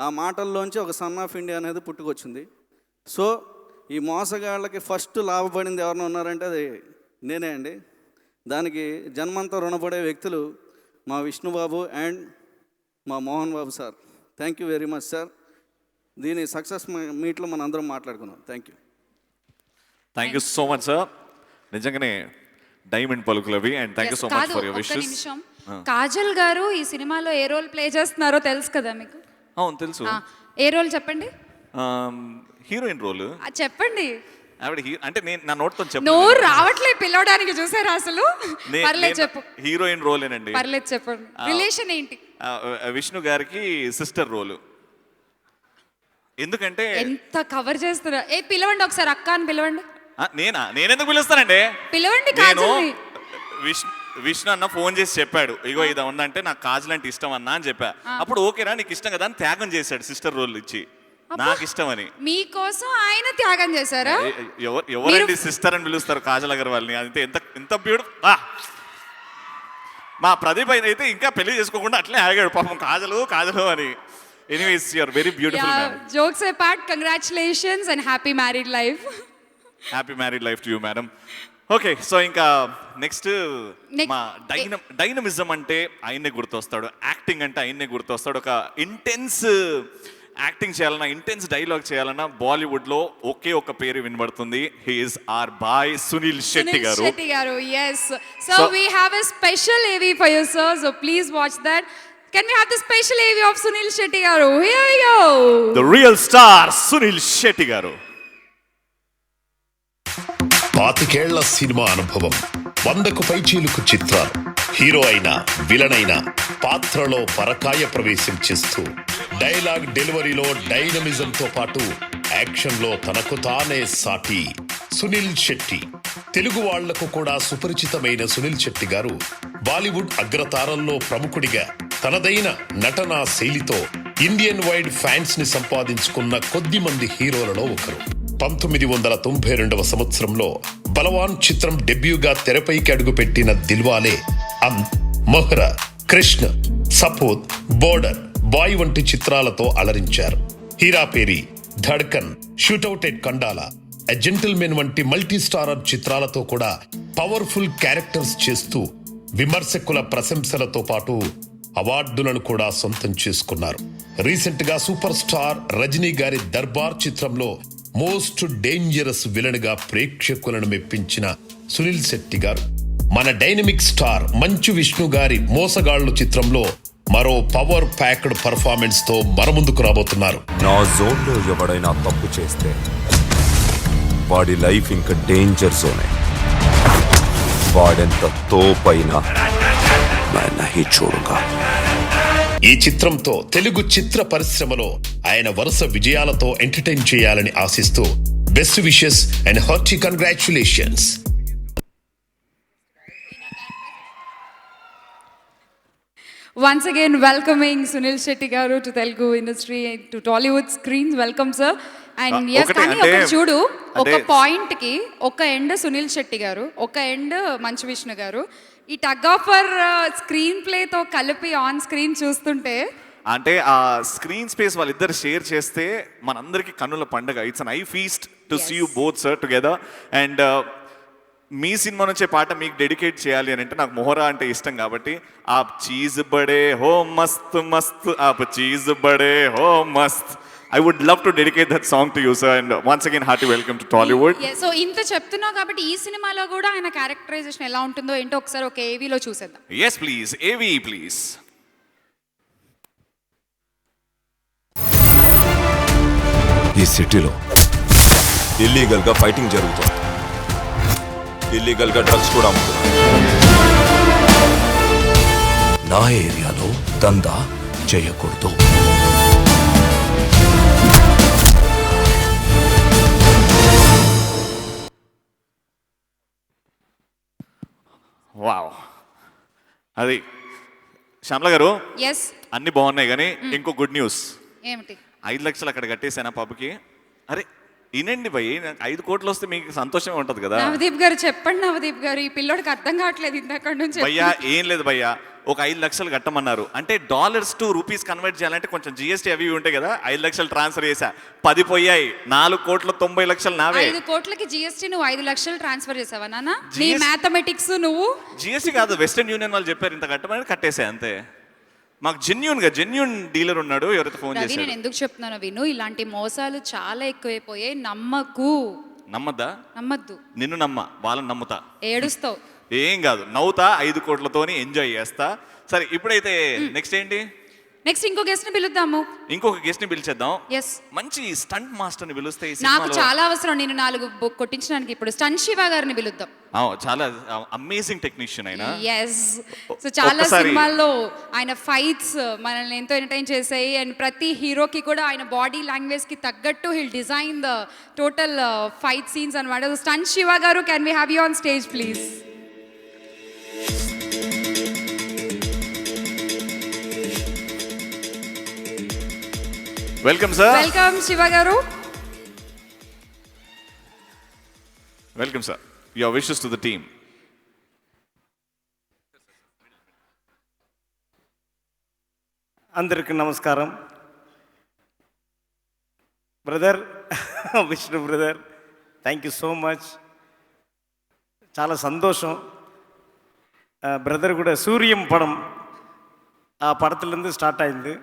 ఆ మాటల్లోంచి ఒక సన్ ఆఫ్ ఇండియా అనేది పుట్టుకొచ్చింది. సో ఈ మోసగాళ్ళకి ఫస్ట్ లాభపడింది ఎవరైనా ఉన్నారంటే అది నేనే అండి. దానికి జన్మంతా రుణపడే వ్యక్తులు మా విష్ణుబాబు అండ్ మా Mohan Babu sir. Thank you very much sir. దీని సక్సెస్ మీట్లో మన అందరం మాట్లాడుకున్నాం. Thank you. Thank you so much sir. నిజంగానే డైమండ్ పలుకులవి. And thank you so much for your wishes. Kajal గారు ఈ సినిమాలో ఏ రోల్ ప్లే చేస్తున్నారో తెలుసు కదా మీకు? అవును తెలుసు. ఏ రోల్ చెప్పండి? హీరోయిన్ రోల్ చెప్పండి. ఆవిడ అంటే నేను నా నోట్తో చెప్పు. నోరు రావట్లేదు పిలవడానికి, చూసారా అసలు? పర్లేదు చెప్పు. హీరోయిన్ రోలేనండి. పర్లేదు చెప్పండి. రిలేషన్ ఏంటి? విష్ణు గారికి సిస్టర్ రోల్. ఎందుకంటే ఎంత కవర్ చేస్తున్నా. పిలవండి ఒకసారి, అక్క అని పిలవండి. నేనెందుకు పిలుస్తానండి? పిలవండి. విష్ణు అన్న ఫోన్ చేసి చెప్పాడు, ఇగో ఇది ఉందంటే నాకు కాజల్ అంటే ఇష్టం అన్నా అని చెప్పా. అప్పుడు ఓకేనా నీకు ఇష్టం కదా అని త్యాగం చేశాడు సిస్టర్ రోల్ ఇచ్చి, నాకు ఇష్టం అని. మీకోసం ఆయన త్యాగం చేశారా? ఎవరండి సిస్టర్ అని పిలుస్తారు కాజల్ అగర్వాల్ని? అది ఎంత ఎంత బ్యూటిఫుల్. మా ప్రదీప్ అయితే ఇంకా పెళ్లి చేసుకోకుండా అట్లే ఆగాడు పాపం, కాజలు అని. Anyways you are very beautiful ma'am. Jokes apart, congratulations and happy married life. Happy married life to you madam. Okay, so ఇంకా నెక్స్ట్ మా డైనమిజం అంటే ఆయన్నే గుర్తొస్తాడు, యాక్టింగ్ అంటే ఆయన్నే గుర్తొస్తాడు. ఒక ఇంటెన్స్ యాక్టింగ్ చేయాలన్నా, ఇంటెన్స్ డైలాగ్ చేయాలన్నా బాలీవుడ్లో ఒకే ఒక పేరు వినబడుతుంది. He is our boy Sunil Shetty garu. Yes. So we have a special AV for you sir. So please watch that. Can we have the special AV of Sunil Shetty garu? Here we go. The real star Sunil Shetty garu. 25 ఏళ్ల cinema అనుభవం, 100కు పైచీలుకు చిత్రాలు, hero అయినా villain అయినా పాత్రలో పరకాయ ప్రవేశం చేస్తూ dialogue డెలివరీలో డైనమిజంతో పాటు యాక్షన్లో తనకు తానే సాటి సునీల్ శెట్టి. తెలుగు వాళ్లకు కూడా సుపరిచితమైన సునీల్ శెట్టి గారు బాలీవుడ్ అగ్రతారల్లో ప్రముఖుడిగా తనదైన నటనా శైలితో ఇండియన్ వైడ్ ఫ్యాన్స్ ని సంపాదించుకున్న కొద్ది మంది హీరోలలో ఒకరు. 1992వ సంవత్సరంలో బలవాన్ చిత్రం డెబ్యూగా తెరపైకి అడుగుపెట్టిన దిల్వాలే, మొహ్రా, కృష్ణ, సపోత్, బోర్డర్, బాయ్ వంటి చిత్రాలతో అలరించారు. హీరాపేరి, ధడ్కన్, షూటౌట్ ఎట్ కండాలా, ఎ జెంటిల్మెన్ వంటి మల్టీ స్టారర్ చిత్రాలతో కూడా పవర్ఫుల్ క్యారెక్టర్స్ చేస్తూ విమర్శకుల ప్రశంసలతో పాటు అవార్డులను కూడా సొంతం చేసుకున్నారు. రీసెంట్ గా సూపర్ స్టార్ రజనీ గారి దర్బార్ చిత్రంలో మోస్ట్ డేంజరస్ విలన్ గా ప్రేక్షకులను మెప్పించిన సునీల్ శెట్టి గారు మన డైనమిక్ స్టార్ మంచు విష్ణు గారి మోసగాళ్ళు చిత్రంలో మరో పవర్ ప్యాక్డ్ పర్ఫార్మెన్స్ తో మనముందుకు రాబోతున్నారు. నా జోన్లో ఎవడైనా తప్పు చేస్తే వాడి లైఫ్ ఇంకా డేంజర్ జోనే. వాడెంత తోపైనా నహి చూడుగా. ఈ చిత్రంతో తెలుగు చిత్ర పరిశ్రమలో ఆయన వరుస విజయాలతో ఎంటర్టైన్ చేయాలని ఆశిస్తూ best wishes and hearty congratulations. Once again, welcoming Sunil Shetty garu to Telugu industry, to Tollywood screens. Welcome, sir. And yes, కానీ ఒకటి చూడు, ఒక పాయింట్ కి ఒక ఎండ్ సునీల్ శెట్టి గారు, ఒక ఎండ్ మంచు విష్ణు గారు. ఈ టగ్ ఆఫర్ స్క్రీన్ ప్లే తో కలిపి ఆన్ స్క్రీన్ చూస్తుంటే అంటే ఆ స్క్రీన్ స్పేస్ వాళ్ళిద్దరు షేర్ చేస్తే మనందరికీ కన్నుల పండుగ. It's an eye feast to see you both sir together. And మీ సినిమా నుంచే పాట మీకు డెడికేట్ చేయాలి అని అంటే నాకు మొహరా అంటే ఇష్టం కాబట్టి ఆప్ చీజ్ బడే హో మస్త్ మస్త్, ఆప్ చీజ్ బడే హో మస్త్. I would love to dedicate that song to you, sir. And once again, hearty welcome to Tollywood. So ఇంత చెప్తున్నావు కాబట్టి ఈ సినిమాలో కూడా ఆయన క్యారెక్టరైజేషన్ ఎలా ఉంటుందో ఏంటో ఒకసారి ఒక ఏవీలో చూసేద్దాం. Yes, please. AV, please. ఈ సిటీలో ఇల్లీగల్ గా ఫైటింగ్ జరుగుతుంది. ఇల్లీగల్ గా డ్రగ్స్ కూడా అమ్ముతున్నారు. నా ఏరియాలో దందా చేయకూడదు. వావ్, అది శ్యామల గారు ఎస్ అన్ని బాగున్నాయి కానీ ఇంకో గుడ్ న్యూస్. ఏమిటి? 5 లక్షలు అక్కడ కట్టేశానా పబ్కి. అరే ఇనండి భయ్, 5 కోట్లు వస్తే మీకు సంతోషమే ఉంటుంది కదా. నవదీప్ గారు చెప్పండి. నవదీప్ గారు, ఈ పిల్లోడికి అర్థం కావట్లేదు ఇంతక్కడ నుంచి. భయ్యా ఏం లేదు భయ్యా, ఒక 5 లక్షలు కట్టమన్నారు అంటే డాలర్స్ టు రూపీస్ కన్వర్ట్ చేయాలంటే కొంచెం జిఎస్టీ అవి ఉంటాయి కదా. 5 లక్షలు ట్రాన్స్ఫర్ చేశా, 10 పోయాయి. 4,90,00,000 నావే. 5 కోట్లకి జిఎస్టీ నువ్వు 5 లక్షలు ట్రాన్స్ఫర్ చేసావా నాన్న? నీ మ్యాథమెటిక్స్ నువ్వు. జిఎస్టీ కాదు, వెస్టర్న్ యూనియన్ వాళ్ళు చెప్పారు ఇంత కట్టమని, కట్టేసా అంతే. మాకు జెన్యూన్ డీలర్ ఉన్నాడు, ఎవరైతే ఫోన్ రవి, చేశాడు. నేను ఎందుకు చెప్తున్నాను విను, ఇలాంటి మోసాలు చాలా ఎక్కువైపోయాయి. నమ్మకు. నమ్మద్దా? నమ్మద్దు. నిన్ను నమ్మ, వాళ్ళని నమ్ముతా. ఏడుస్తావు. ఏం కాదు, నవ్వుతా, 5 కోట్లతోని ఎంజాయ్ చేస్తా. సరే ఇప్పుడైతే నెక్స్ట్ ఏంటి? నెక్స్ట్ ఇంకో గెస్ట్ ని పిలుద్దాము. ఇంకొక గెస్ట్ ని పిలిచేద్దాం. ఎస్, మంచి స్టంట్ మాస్టర్ ని పిలుస్తే ఈ నాకు సినిమాలో చాలా అవసరం. నేను 4 కొట్టించడానికి ఇప్పుడు స్టంట్ శివ గారిని పిలుద్దాం. చాలా అమేజింగ్ టెక్నీషియన్ అయినా. ఎస్, సో చాలా ఒక్కసారి సినిమాల్లో ఆయన ఫైట్స్ మనల్ని ఎంతో ఎంటర్టైన్ చేసాయి. అండ్ ప్రతి హీరోకి కూడా ఆయన బాడీ లాంగ్వేజ్ కి తగ్గట్టు he'll design the total fight scenes అన్నమాట. Stunt Shiva garu, can we have you on stage please? Welcome sir. Welcome Shiva garu. Welcome sir. Your wishes to the team. అందరికీ నమస్కారం. Brother Vishnu brother, thank you so much. చాలా సంతోషం. Brother కూడా సూర్యం పడం ఆ పడతలందు start అయింది.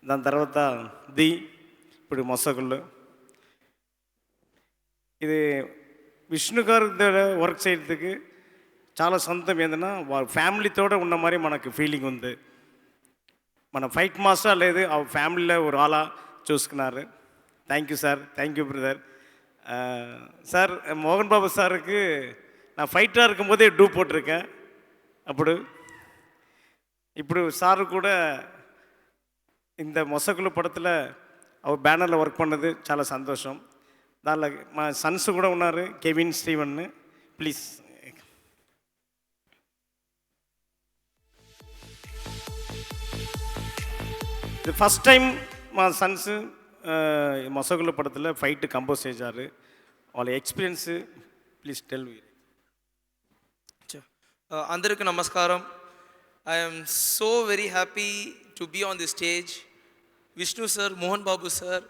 దాని తర్వాత ఇప్పుడు మొసగుళ్ళు. ఇది విష్ణు గారి దగ్గర వర్క్ చేయడానికి చాలా సొంతం. ఏంటన్నా వాళ్ళ ఫ్యామిలీతో ఉన్న మరి మనకు ఫీలింగ్ ఉంది. మన ఫైట్ మాస్టర్ లేదు, ఆ ఫ్యామిలీలో ஒரு ஆளா చూసుకున్నారు. Thank you sir, thank you brother. Sir, மோகன் பாபு சாருக்கு நான் ஃபைட்டாக இருக்கும்போதே டூ போட்டிருக்கேன். ఇప్పుడు సారు కూడా இந்த మొసకులు పడతల அவர் బ్యానర్లో వర్క్ பண்ணது చాలా సంతోషం. దానిలో మా సన్స్ కూడా ఉన్నారు, కెవిన్, స్టీవెన్. ప్లీజ్. ఇది ఫస్ట్ టైం మా సన్స్ మొసగుల పడతల ఫైట్ కంపోజ్ చేశారు. వాళ్ళ ఎక్స్పీరియన్స్ ప్లీజ్ టెల్ మీ. అందరికీ నమస్కారం. I'm so very happy to be on the stage. Vishnu sir, Mohan Babu sir,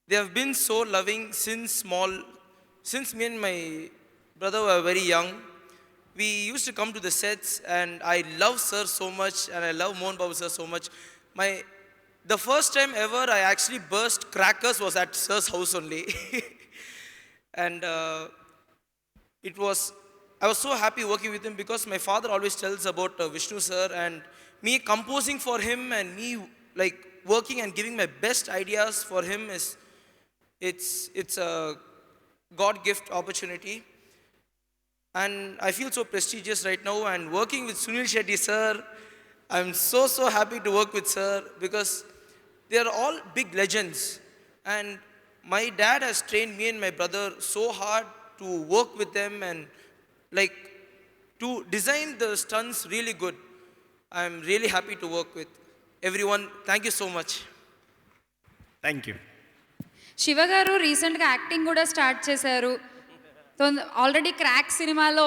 they have been so loving since me and my brother were very young. We used to come to the sets, and I love sir so much, and I love Mohan Babu sir so much. The first time ever I actually burst crackers was at sir's house only. And I was so happy working with him, because my father always tells about Vishnu sir, and me composing for him and me like working and giving my best ideas for him it's a God gift opportunity. And I feel so prestigious right now, and working with Sunil Shetty sir, I'm so happy to work with sir, because they are all big legends, and my dad has trained me and my brother so hard to work with them and like to design the stunts really good. I'm really happy to work with everyone. Thank you so much. Thank you. Shiva గారు రీసెంట్గా acting కూడా start చేశారు. Already crack సినిమాలో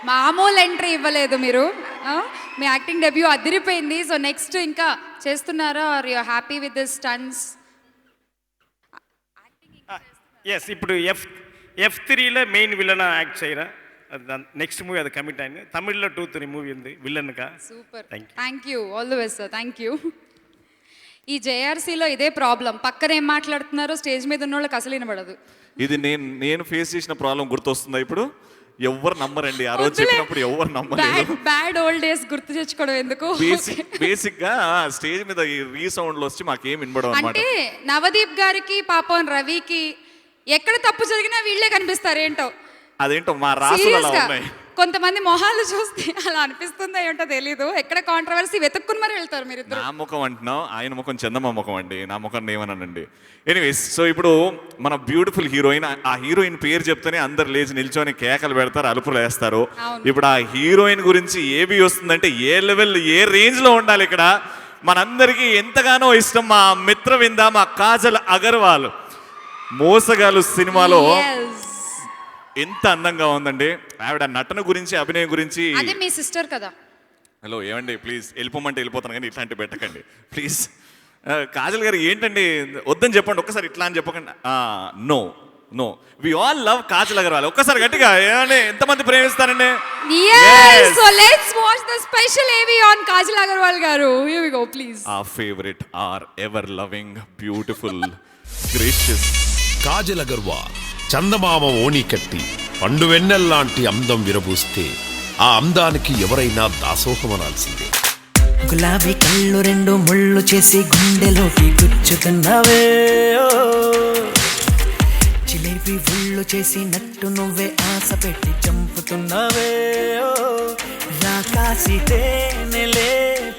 మామూలు entry ఇవ్వలేదు మీరు. మీ acting debut అదిరిపోయింది. సో నెక్స్ట్ ఇంకా చేస్తున్నారా? Are you happy with this stunts? Yes, ఇప్పుడు F3లో మెయిన్ విలన్ యాక్ట్ చేయరా? నెక్స్ట్ మూవీ అది కమిట్ అయింది. తమిళ్లో 2-3 మూవీ ఉంది విలన్గా. Super, thank you, all the best sir, thank you. ఈ జేఆర్సీలో ఇదే ప్రాబ్లం, పక్కన ఏం మాట్లాడుతున్నారో స్టేజ్ మీద ఉన్న వాళ్ళకి అసలు వినబడదు. ఇది నేను ఫేస్ చేసిన ప్రాబ్లం గుర్తొస్తుందా ఇప్పుడు? ఎవ్వరు నమ్మరండి, ఆ రోజు చెప్పినప్పుడు ఎవ్వరు నమ్మలేదు. బ్యాడ్ ఓల్డ్ డేస్ గుర్తు తెచ్చుకోవడం ఎందుకు? బేసిక్ గా స్టేజ్ మీద ఈ రీసౌండ్లు వచ్చి మాకేం వినబడవు అన్నమాట. అంటే నవదీప్ గారికి పాపం రవికి ఎక్కడ తప్పు జరిగినా వీళ్ళే కనిపిస్తారు. ఏంటో అదేంటో మా రాసులు అలా ఉన్నాయి. కొంతమంది మొహాలు చూస్తే అలా అనిపిస్తుందో ఏంటో తెలీదు. ఎక్కడ కాంట్రవర్సీ వెతుక్కుని మరి వెళ్తారు మీరు. నా ముఖం అంటున్నావు, ఆయన ముఖం చందమ్మ ముఖం అండి, నా ముఖం ఏమన్నానండి. ఎనీవేస్, సో ఇప్పుడు మన బ్యూటిఫుల్ హీరోయిన్, ఆ హీరోయిన్ పేరు చెప్తేనే అందరు లేచి నిల్చొని కేకలు పెడతారు, అలుపులు వేస్తారు. ఇప్పుడు ఆ హీరోయిన్ గురించి ఏబి వస్తుందంటే ఏ లెవెల్, ఏ రేంజ్ లో ఉండాలి. ఇక్కడ మనందరికీ ఎంతగానో ఇష్టం మా మిత్రవింద, మా కాజల్ అగర్వాల్. మోసగాలు సినిమాలో ఎంత అందంగా ఉందండి ఆవిడ. నటన గురించి, అభినయం గురించి. అదే మీ సిస్టర్ కదా. హలో, ఏమండి ప్లీజ్ వెళ్ళిపోమంటే వెళ్ళిపోతాను, కానీ ఇట్లాంటి పెట్టకండి ప్లీజ్. కాజల్ గారు ఏంటండి, వద్దని చెప్పండి ఒక్కసారి, ఇట్లా అని చెప్పకండి. No we all love Kajal Aggarwal. ఒక్కసారి గట్టిగా ఏమండి, ఎంతమంది ప్రేమిస్తారండి? So let's watch the special AV on Kajal Aggarwal garu. Here we go please. our favorite, our ever loving, beautiful, gracious Kajal Aggarwal చందమామ ఓణి కట్టి పండు వెన్నెల్లాంటి అందం విరబూస్తే ఆ అందానికి ఎవరైనా దాసోహమనాల్సిందే. గులాబీ కళ్ళు రెండు ముళ్ళు చేసి గుండెలోకి గుచ్చుతున్నావే, జిలేబీ ఉళ్ళు చేసి నట్టు నువ్వే ఆశ పెట్టి చంపుతున్నావే. రాకాసి తేనెలే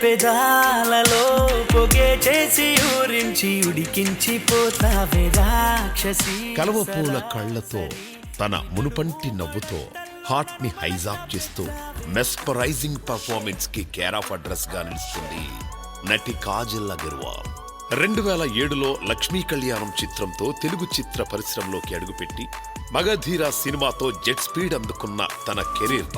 పెదాలలో పొగే చేసి ఊరించి ఉడికించి పోతావే రాక్షసి. కలవపూల కళ్ళతో, తన మునుపంటి నవ్వుతో హార్ట్ ని హైజాక్ చేస్తూ మెస్పరైజింగ్ పర్ఫార్మెన్స్ కి కేర్ ఆఫ్ అడ్రస్ గా నిలుస్తుంది నటి కాజల్ అగర్వాల్. 2007లో లక్ష్మీ కళ్యాణం చిత్రంతో తెలుగు చిత్ర పరిశ్రమలోకి అడుగుపెట్టి మగధీర సినిమాతో జెట్ స్పీడ్ అందుకున్న తన career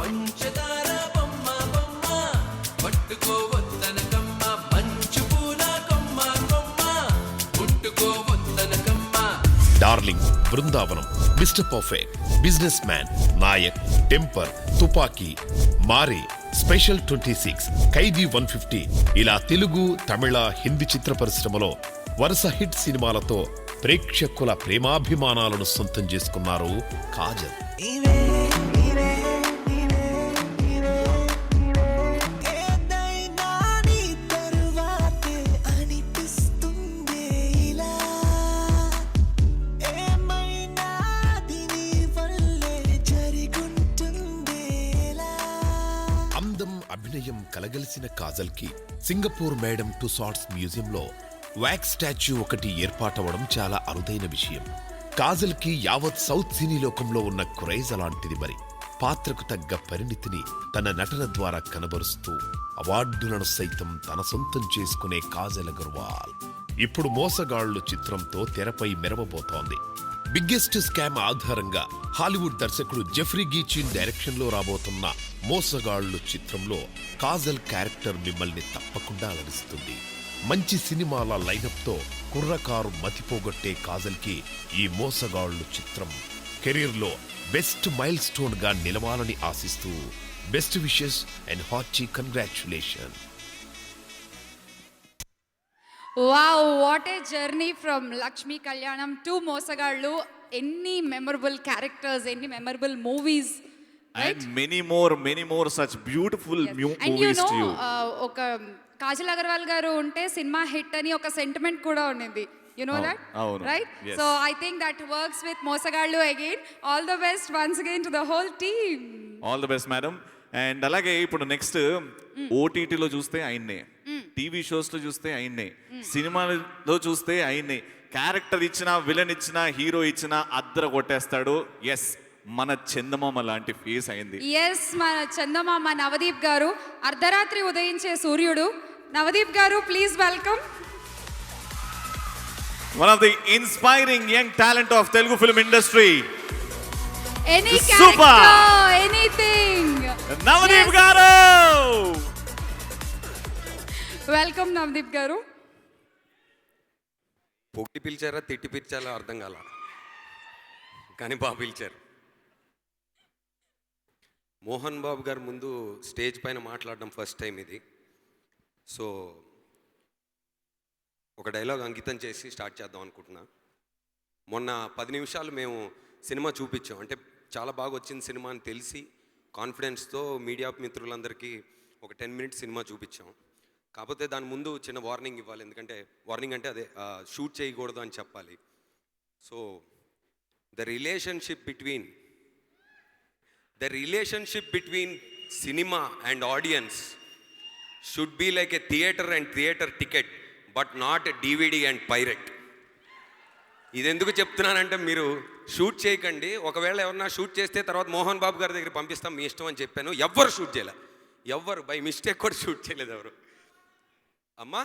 Darling, Brindavanam, Mister Perfect, Businessman, Nayak, Temper, Thuppakki, మారే, స్పెషల్ 26, ఖైదీ 150 ఇలా తెలుగు, తమిళ, హిందీ చిత్ర పరిశ్రమలో వరుస హిట్ సినిమాలతో ప్రేక్షకుల ప్రేమాభిమానాలను సొంతం చేసుకున్నారు కాజల్. అభినయం కలగలిసిన కాజల్ కి సింగపూర్ మేడం టుసాట్స్ మ్యూజియంలో వ్యాక్స్ స్టాచ్యూ ఒకటి ఏర్పాటవడం చాలా అరుదైన విషయం. కాజల్ కి యావత్ సౌత్ సినీ లోకంలో ఉన్న క్రేజ్ అలాంటిది. మరి పాత్రకు తగ్గ పరిణితిని తన నటన ద్వారా కనబరుస్తూ అవార్డులను సైతం తన సొంతం చేసుకునే కాజల్ అగర్వాల్ ఇప్పుడు మోసగాళ్లు చిత్రంతో తెరపై మెరవబోతోంది. బిగ్గెస్ట్ స్కామ్ ఆధారంగా హాలీవుడ్ దర్శకుడు జెఫ్రీ గీచిన్ డైరెక్షన్ లో రాబోతున్న మోసగాళ్లు చిత్రంలో కాజల్ క్యారెక్టర్ మిమ్మల్ని తప్పకుండా అలరిస్తుంది. మంచి సినిమాల లైనప్తో కుర్రకారు మతిపోగొట్టే కాజల్కి ఈ మోసగాళ్ళు చిత్రం కెరీర్లో బెస్ట్ మైల్ స్టోన్ గా నిలవాలని ఆశిస్తూ best wishes and hearty congratulation. Wow, what a journey from Lakshmi కళ్యాణం టు మోసగాళ్ళు. ఎన్ని మెమరబుల్ క్యారెక్టర్స్, ఎన్ని memorable movies. And many more such beautiful And you movies know, to you. ఒక కాజల్ అగర్వాల్ గారు ఉంటే సినిమా హిట్ అని ఒక సెంటిమెంట్ కూడా ఉండింది. You know that? అవును. Right? Yes. So I think that works with మోసగాళ్ళు again. All the best once again to the whole team. All the best madam. And అలాగే ఇప్పుడు నెక్స్ట్ ఓటీటీలో చూస్తే ఆయన్నే, టీవీ షోస్లో చూస్తే ఆయన్నే, సినిమాలో చూస్తే ఆయన్నే. క్యారెక్టర్ ఇచ్చినా, విలన్ ఇచ్చినా, హీరో ఇచ్చినా అద్దర కొట్టేస్తాడు. ఎస్, మన చందమామ లాంటి ఫేస్ అయింది. ఎస్, మన చందమామ నవదీప్ గారు, అర్ధరాత్రి ఉదయించే సూర్యుడు. నవదీప్ గారు, please welcome. One of the inspiring young talent of Telugu film industry. Any Super. character, anything. Navdeep garu. Welcome Navdeep garu. పొట్టి పిలిచారా తిట్టి పిలిచారా అర్థం కాల, కానీ బాగా పిలిచారు. మోహన్ బాబు గారు ముందు స్టేజ్ పైన మాట్లాడడం ఫస్ట్ టైం ఇది. సో ఒక డైలాగ్ అంకితం చేసి స్టార్ట్ చేద్దాం అనుకుంటున్నా. మొన్న 10 నిమిషాలు మేము సినిమా చూపించాం, అంటే చాలా బాగా వచ్చింది సినిమా అని తెలిసి కాన్ఫిడెన్స్తో మీడియా మిత్రులందరికీ ఒక 10 మినిట్స్ సినిమా చూపించాం. కాకపోతే దాని ముందు చిన్న వార్నింగ్ ఇవ్వాలి, ఎందుకంటే వార్నింగ్ అంటే అదే షూట్ చేయకూడదు అని చెప్పాలి. So the relationship between cinema and audience should be like a theatre and theatre ticket, but not DVD and pirate. ఇది ఎందుకు చెప్తున్నానంటే మీరు షూట్ చేయకండి, ఒకవేళ ఎవరన్నా షూట్ చేస్తే తర్వాత మోహన్ బాబు గారి దగ్గర పంపిస్తాం మీ ఇష్టం అని చెప్పాను. ఎవ్వరు షూట్ చేయలే, ఎవ్వరు బై మిస్టేక్ కూడా షూట్ చేయలేదు ఎవరు. అమ్మా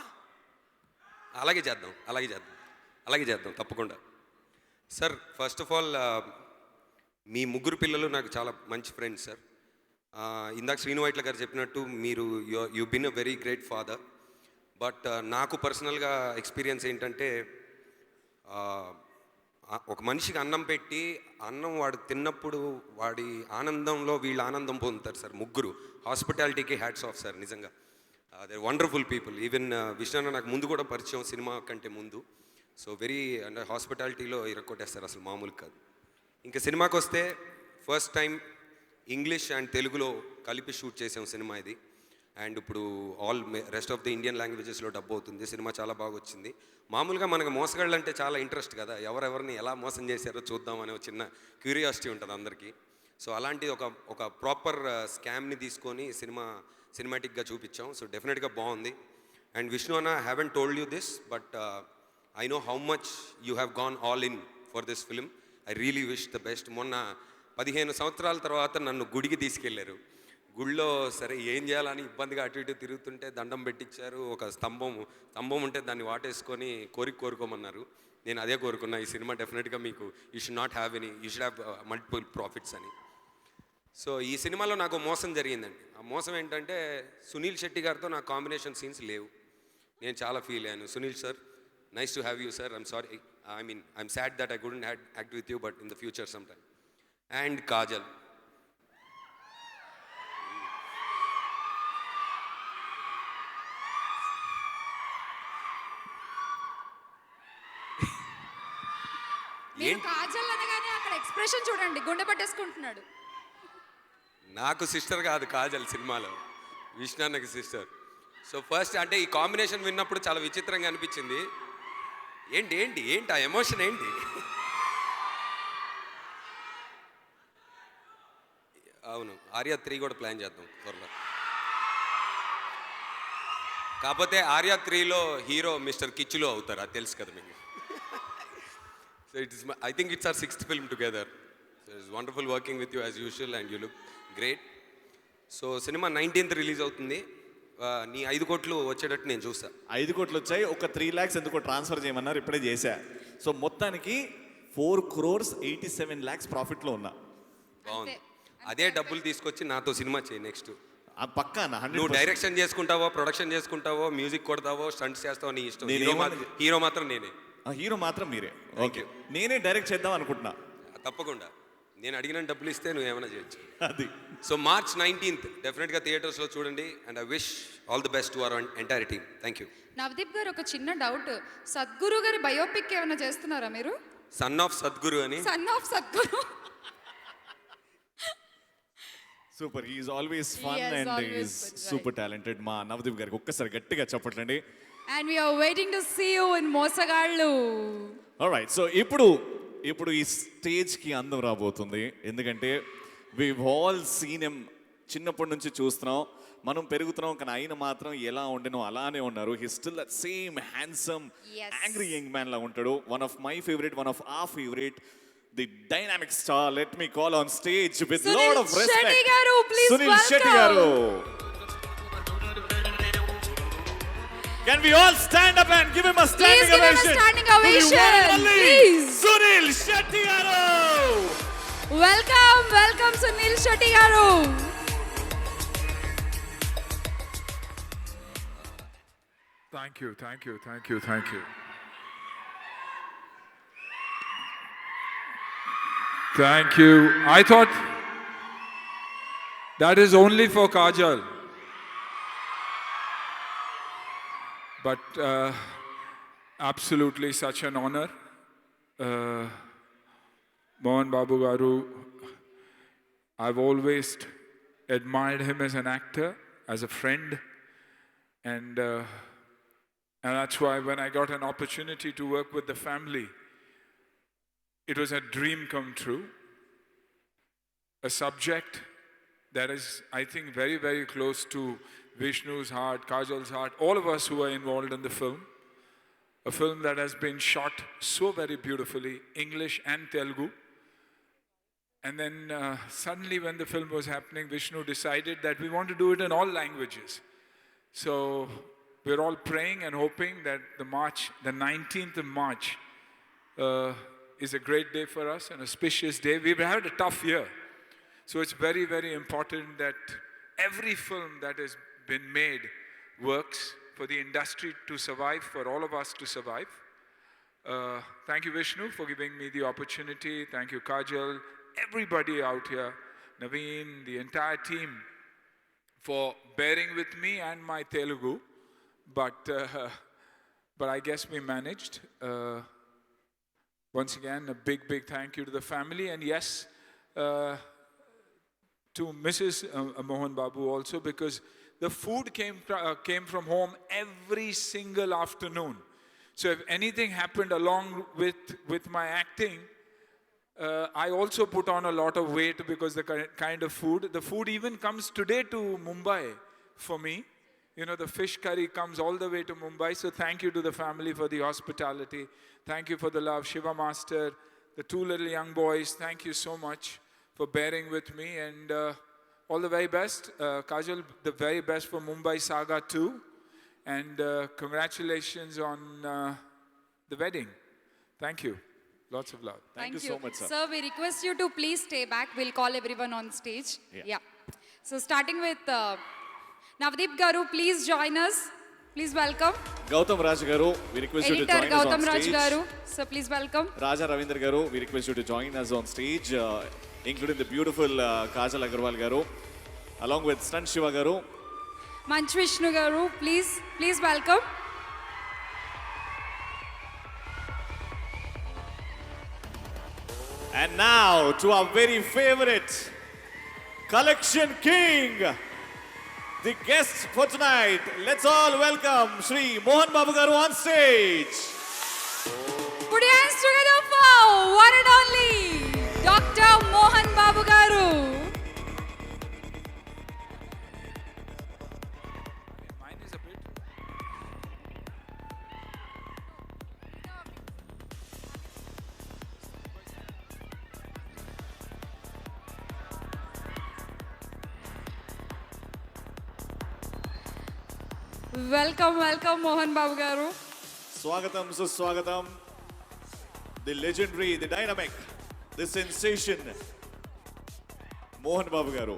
అలాగే చేద్దాం తప్పకుండా. సార్, ఫస్ట్ ఆఫ్ ఆల్ మీ ముగ్గురు పిల్లలు నాకు చాలా మంచి ఫ్రెండ్స్ సార్. ఇందాక శ్రీను వైట్ల గారు చెప్పినట్టు మీరు you been a very great father. But నాకు పర్సనల్గా ఎక్స్పీరియన్స్ ఏంటంటే, ఒక మనిషికి అన్నం పెట్టి అన్నం వాడు తిన్నప్పుడు వాడి ఆనందంలో వీళ్ళ ఆనందం పొందుతారు సార్ ముగ్గురు. హాస్పిటాలిటీకి హ్యాట్స్ ఆఫ్ సార్, నిజంగా they wonderful people. Even Vishnu నాకు ముందు కూడా పరిచయం, సినిమా కంటే ముందు. సో వెరీ అంటే హాస్పిటాలిటీలో ఇరక్కొట్టేస్తారు, అసలు మామూలు కాదు. ఇంకా సినిమాకి వస్తే ఫస్ట్ టైం ఇంగ్లీష్ అండ్ తెలుగులో కలిపి షూట్ చేసాం సినిమా ఇది. అండ్ ఇప్పుడు all rest of the Indian లాంగ్వేజెస్లో డబ్ అవుతుంది. సినిమా చాలా బాగా వచ్చింది. మామూలుగా మనకు మోసగాళ్ళు అంటే చాలా ఇంట్రెస్ట్ కదా, ఎవరెవరిని ఎలా మోసం చేశారో చూద్దామనే ఒక చిన్న క్యూరియాసిటీ ఉంటుంది అందరికీ. సో అలాంటి ఒక ప్రాపర్ స్కామ్ని తీసుకొని సినిమాటిక్గా చూపించాం. సో డెఫినెట్గా బాగుంది. అండ్ విష్ణు అన్న, haven't told you this, but I know how much you have gone all in for this film. I really wish the best. మొన్న 15 సంవత్సరాల తర్వాత నన్ను గుడికి తీసుకెళ్లారు. గుళ్ళో సరే ఏం చేయాలని ఇబ్బందిగా అటు ఇటు తిరుగుతుంటే దండం పెట్టించారు. ఒక స్తంభం ఉంటే దాన్ని వాటేసుకొని కోరుకోమన్నారు. నేను అదే కోరుకున్నా, ఈ సినిమా డెఫినెట్గా మీకు you should not have any, you should have multiple profits అని. సో ఈ సినిమాలో నాకు మోసం జరిగిందండి. ఆ మోసం ఏంటంటే, సునీల్ శెట్టి గారితో నాకు కాంబినేషన్ సీన్స్ లేవు. నేను చాలా ఫీల్ అయ్యాను. Sunil sir, nice to have you sir, I'm sorry, I'm sad that I couldn't act with you, but in the future some time. And Kajal, Kajal అనగానే అక్కడ ఎక్స్ప్రెషన్ చూడండి, గుండె పట్టేసుకుంటున్నాడు. నాకు సిస్టర్ కాదు కాజల్ సినిమాలో, విష్ణు అన్నకి సిస్టర్. సో ఫస్ట్ అంటే ఈ కాంబినేషన్ విన్నప్పుడు చాలా విచిత్రంగా అనిపించింది. ఏంటి ఆ ఎమోషన్ ఏంటి? అవును, ఆర్య 3 కూడా ప్లాన్ చేద్దాం త్వరలో. కాకపోతే ఆర్య 3లో హీరో మిస్టర్ కిచ్చులో అవుతారు, అది తెలుసు కదా మీకు. So I think it's our 6th film together. So it's wonderful working with you as usual and you look great. So cinema 19th release అవుతుంది. నీ 5 కోట్లు వచ్చేటట్టు నేను చూసా. 5 కోట్లు వచ్చాయి, ఒక 3 lakhs ఎందుకో ట్రాన్స్ఫర్ చేయమన్నారు, ఇప్పుడే చేశా. సో మొత్తానికి 4,87 lakhs ప్రాఫిట్లో ఉన్నా. బాగుంది. అదే డబ్బులు తీసుకొచ్చి నాతో సినిమా చేయి నెక్స్ట్. పక్కా అన్న 100%. నువ్వు డైరెక్షన్ చేసుకుంటావో ప్రొడక్షన్ చేసుకుంటావో మ్యూజిక్ కొడతావో స్టంట్స్ చేస్తావో నీ ఇష్టం. హీరో మాత్రం నేనే. హీరో మాత్రం మీరే. ఓకే, నేనే డైరెక్ట్ చేద్దాం అనుకుంటున్నా. తప్పకుండా నేను అడిగిన డబ్బులు ఇస్తే నువ్వు ఏమైనా చేయొచ్చు. అది. సో March 19th డెఫినెట్గా థియేటర్స్లో చూడండి. And I wish all the best to our entire team. Thank you. Navdeep గారు, ఒక చిన్న డౌట్, సద్గురు గారి బయోపిక్ ఏమైనా చేస్తున్నారా మీరు? సన్ ఆఫ్ సద్గురు అని. Son of Sadguru. Super, he's always fun He has and always he's been, right. Super talented. మా నవదీప్ గారికి ఒక్కసారి గట్టిగా చెప్పట్లండి. And we are waiting to see you in Mosagallu. Alright, so ఇప్పుడు ఈ స్టేజ్కి అందం రాబోతుంది. ఎందుకంటే వి ఆల్ సీన్ హిమ్, చిన్నప్పటి నుంచి చూస్తున్నాం, మనం పెరుగుతున్నాం, కానీ ఆయన మాత్రం ఎలా ఉండేనో అలానే ఉన్నారు. He still that same handsome angry young man లా ఉంటాడు. One of my favourite, one of our favourite, the dynamic star. Let me call on stage with lot of respect Suniel Shetty garu. Can we all stand up and give him a standing ovation? Please give him a standing ovation, please. Sunil Shetty garu. Welcome Sunil Shetty garu. Thank you. Thank you. I thought that is only for Kajal. But absolutely such an honor. Mohan Babu Garu, I've always admired him as an actor, as a friend, and that's why when I got an opportunity to work with the family, it was a dream come true. A subject that is, I think, very, very close to Vishnu's heart, Kajal's heart, all of us who are involved in the film. A film that has been shot so very beautifully, English and Telugu. And then suddenly when the film was happening, Vishnu decided that we want to do it in all languages. So we're all praying and hoping that the 19th of March is a great day for us, an auspicious day. We've had a tough year. So it's very, very important that every film that has been made works for the industry to survive, for all of us to survive. Thank you, Vishnu, for giving me the opportunity. Thank you, Kajal, everybody out here, Naveen, the entire team, for bearing with me and my Telugu. But I guess we managed. Once again, a big, big thank you to the family. And yes, to Mrs. Mohan Babu also, because the food came from home every single afternoon. So if anything happened along with my acting, I also put on a lot of weight because the kind of the food even comes today to Mumbai for me. You know, the fish curry comes all the way to Mumbai. So thank you to the family for the hospitality. Thank you for the love. Shiva Master, the two little young boys, thank you so much for bearing with me. And all the very best. Kajal, the very best for Mumbai Saga too. And congratulations on the wedding. Thank you. Lots of love. Thank you so much, sir. Sir, we request you to please stay back. We'll call everyone on stage. Yeah. So starting with Navdeep Garu, please join us. Please welcome. Gautam Raj Garu, we request you to Editor join us Gautam on Raj stage. Garu, sir, please welcome. Raja Ravindra Garu, we request you to join us on stage, including the beautiful Kajal Agarwal Garu, along with Stunt Shiva Garu. Manch Vishnu Garu, please welcome. And now to our very favorite Collection King, the guest for tonight. Let's all welcome Shri Mohan Babu Garu on stage. Put your hands together for one and only Dr. Mohan Babu Garu. Welcome Mohan Babu Garu. Swagatam, Suswagatam, the legendary, the dynamic, the sensation, Mohan Babu Garu.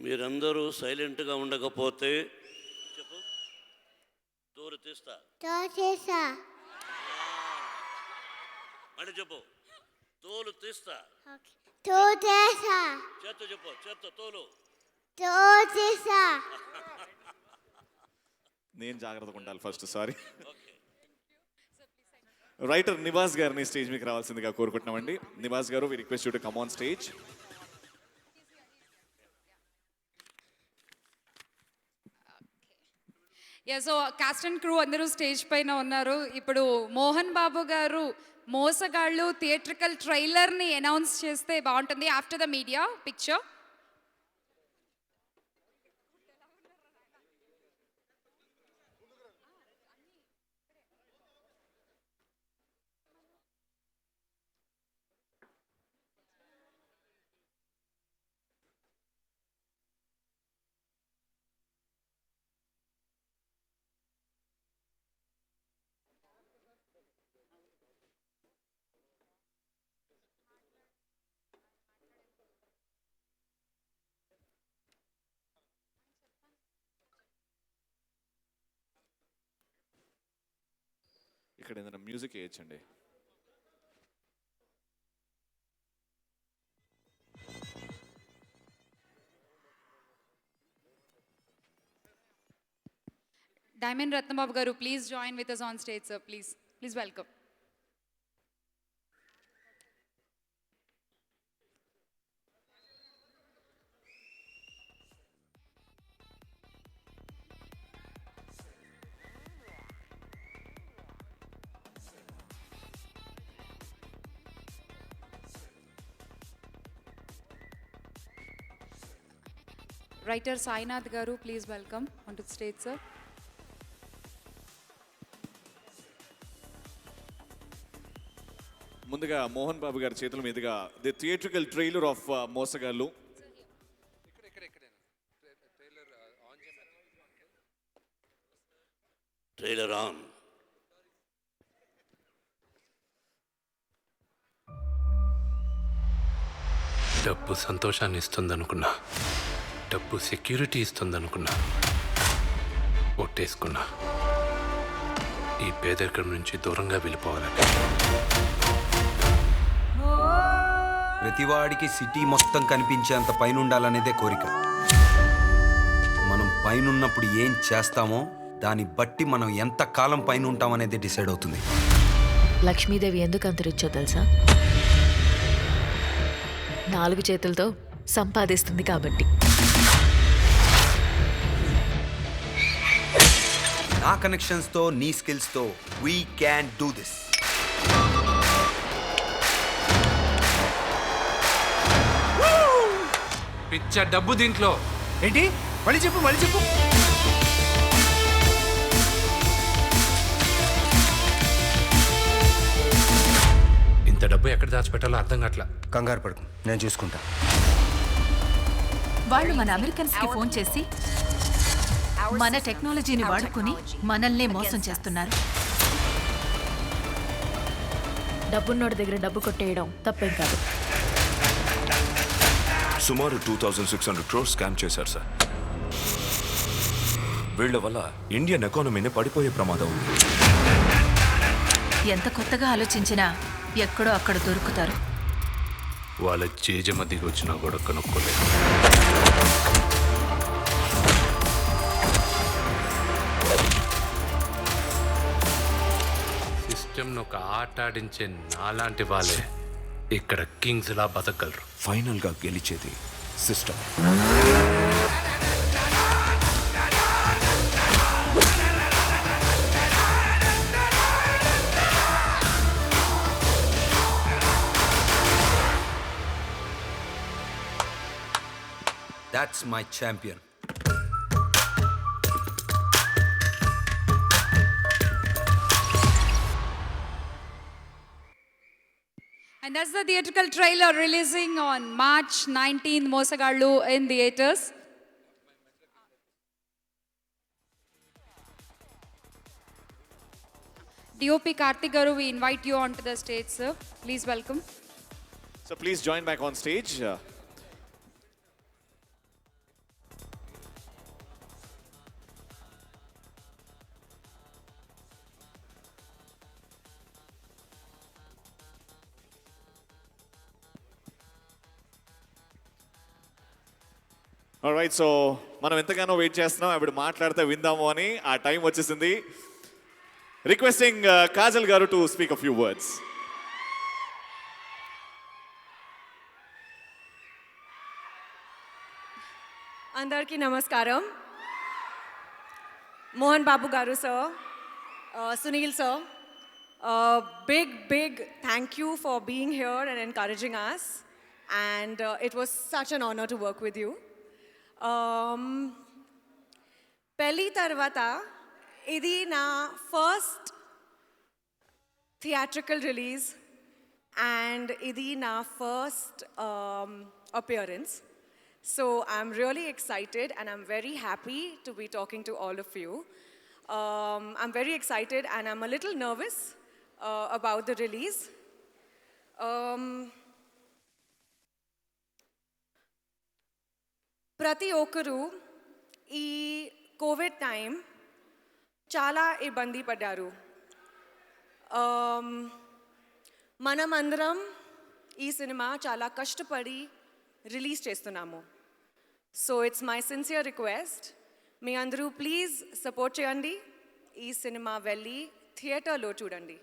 మీరందరూ సైలెంట్గా ఉండకపోతే చెప్పు. తోలు తీస్తా. అంటే చెప్పు. తోలు తీస్తా. చేత్తో చెప్పు. చేత్తో తోలు. నేను జాగ్రత్తగా ఉండాలి ఫస్ట్, సారీ. రైటర్ నివాస్ గారిని స్టేజ్ మీకు రావాల్సిందిగా కోరుకుంటున్నామండి. Nivas garu, we request you to come on stage. So cast and crew అందరూ స్టేజ్ పైన ఉన్నారు. ఇప్పుడు మోహన్ బాబు గారు మోసగాళ్ళు థియేట్రికల్ ట్రైలర్ని అనౌన్స్ చేస్తే బాగుంటుంది ఆఫ్టర్ ద మీడియా పిక్చర్. ఇక్కడ ఏదైనా music వేయచ్చండి. Diamond Ratnababu garu, please join with us on stage sir. Please welcome. Writer Sainath garu, please welcome on to the stage sir. ముందుగా మోహన్ బాబు గారి చేతుల మీదుగా the theatrical trailer of Mosagallu. Trailer on. డబ్బు సంతోషాన్ని ఇస్తుందనుకున్నా, డబ్బు సెక్యూరిటీ ఇస్తుందనుకున్నా, ఒట్టేసుకున్నా. ఈ పేదరికం నుంచి దూరంగా వెళ్ళిపోవాలని. ప్రతివాడికి సిటీ మొత్తం కనిపించేంత పైన ఉండాలనేదే కోరిక. మనం పైనున్నప్పుడు ఏం చేస్తామో దాన్ని బట్టి మనం ఎంత కాలం పైన ఉంటామనేది డిసైడ్ అవుతుంది. లక్ష్మీదేవి ఎందుకు అంతరిచ్చో తెలుసా? 4 చేతులతో సంపాదిస్తుంది కాబట్టి. నా కనెక్షన్స్తో, నీ స్కిల్స్తో వీ క్యాన్ డూ దిస్. పిచ్చ డబ్బు దీంట్లో. ఏంటి? మళ్ళీ చెప్పు. ఇంత డబ్బు ఎక్కడ దాచిపెట్టాలో అర్థం కావట్లా. కంగారు పడుకు, నేను చూసుకుంటా. వాళ్ళు మన అమెరికన్స్ కి ఫోన్ చేసి మన టెక్నాలజీని వాడుకుని మనల్నే మోసం చేస్తున్నారు. డబ్బున్నోడి దగ్గర డబ్బు కొట్టేయడం తప్పేం కాదు. సుమారు 2600 crores స్కామ్ చేశారు సార్. వీళ్ల వల్ల ఇండియన్ ఎకానమీని పడిపోయే ప్రమాదం ఉంది. ఎంత కొత్తగా ఆలోచించినా ఎక్కడో అక్కడ దొరుకుతారు. వాళ్ళ జేజమ్మ దిగి వచ్చినా కూడా కనుక్కోలేదు. సిస్టమ్ను ఒక ఆట ఆడించే నాలాంటి వాళ్ళే ఇక్కడ కింగ్స్ లా బతకగలరు. ఫైనల్ గా గెలిచేది system. That's my champion. And that's the theatrical trailer releasing on March 19th, Mosagallu in theaters. DOP Karthik Garu, we invite you onto the stage, sir. Please welcome. So please join back on stage. Right, so మనం ఎంతగానో wait చేస్తున్నాం, ఆవిడ మాట్లాడితే విందాము అని. ఆ time వచ్చేసింది. Requesting Kajal గారు to speak a few words. అందరికీ నమస్కారం. మోహన్ బాబు గారు sir, Sunil sir, big thank you for being here and encouraging us, and it was such an honor to work with you. పెళ్ళి తర్వాత ఇది నా ఫస్ట్ థియేట్రికల్ రిలీజ్ అండ్ ఇది నా first appearance. So I'm really excited and I'm very happy to be talking to all of you. I'm very excited and I'm a little nervous about the release. ప్రతి ఒక్కరు ఈ Covid time చాలా ఇబ్బంది పడ్డారు. మనమందరం ఈ సినిమా చాలా కష్టపడి రిలీజ్ చేస్తున్నాము. So it's my sincere request, మీ అందరూ ప్లీజ్ సపోర్ట్ చేయండి. ఈ సినిమా వెళ్ళి థియేటర్లో చూడండి.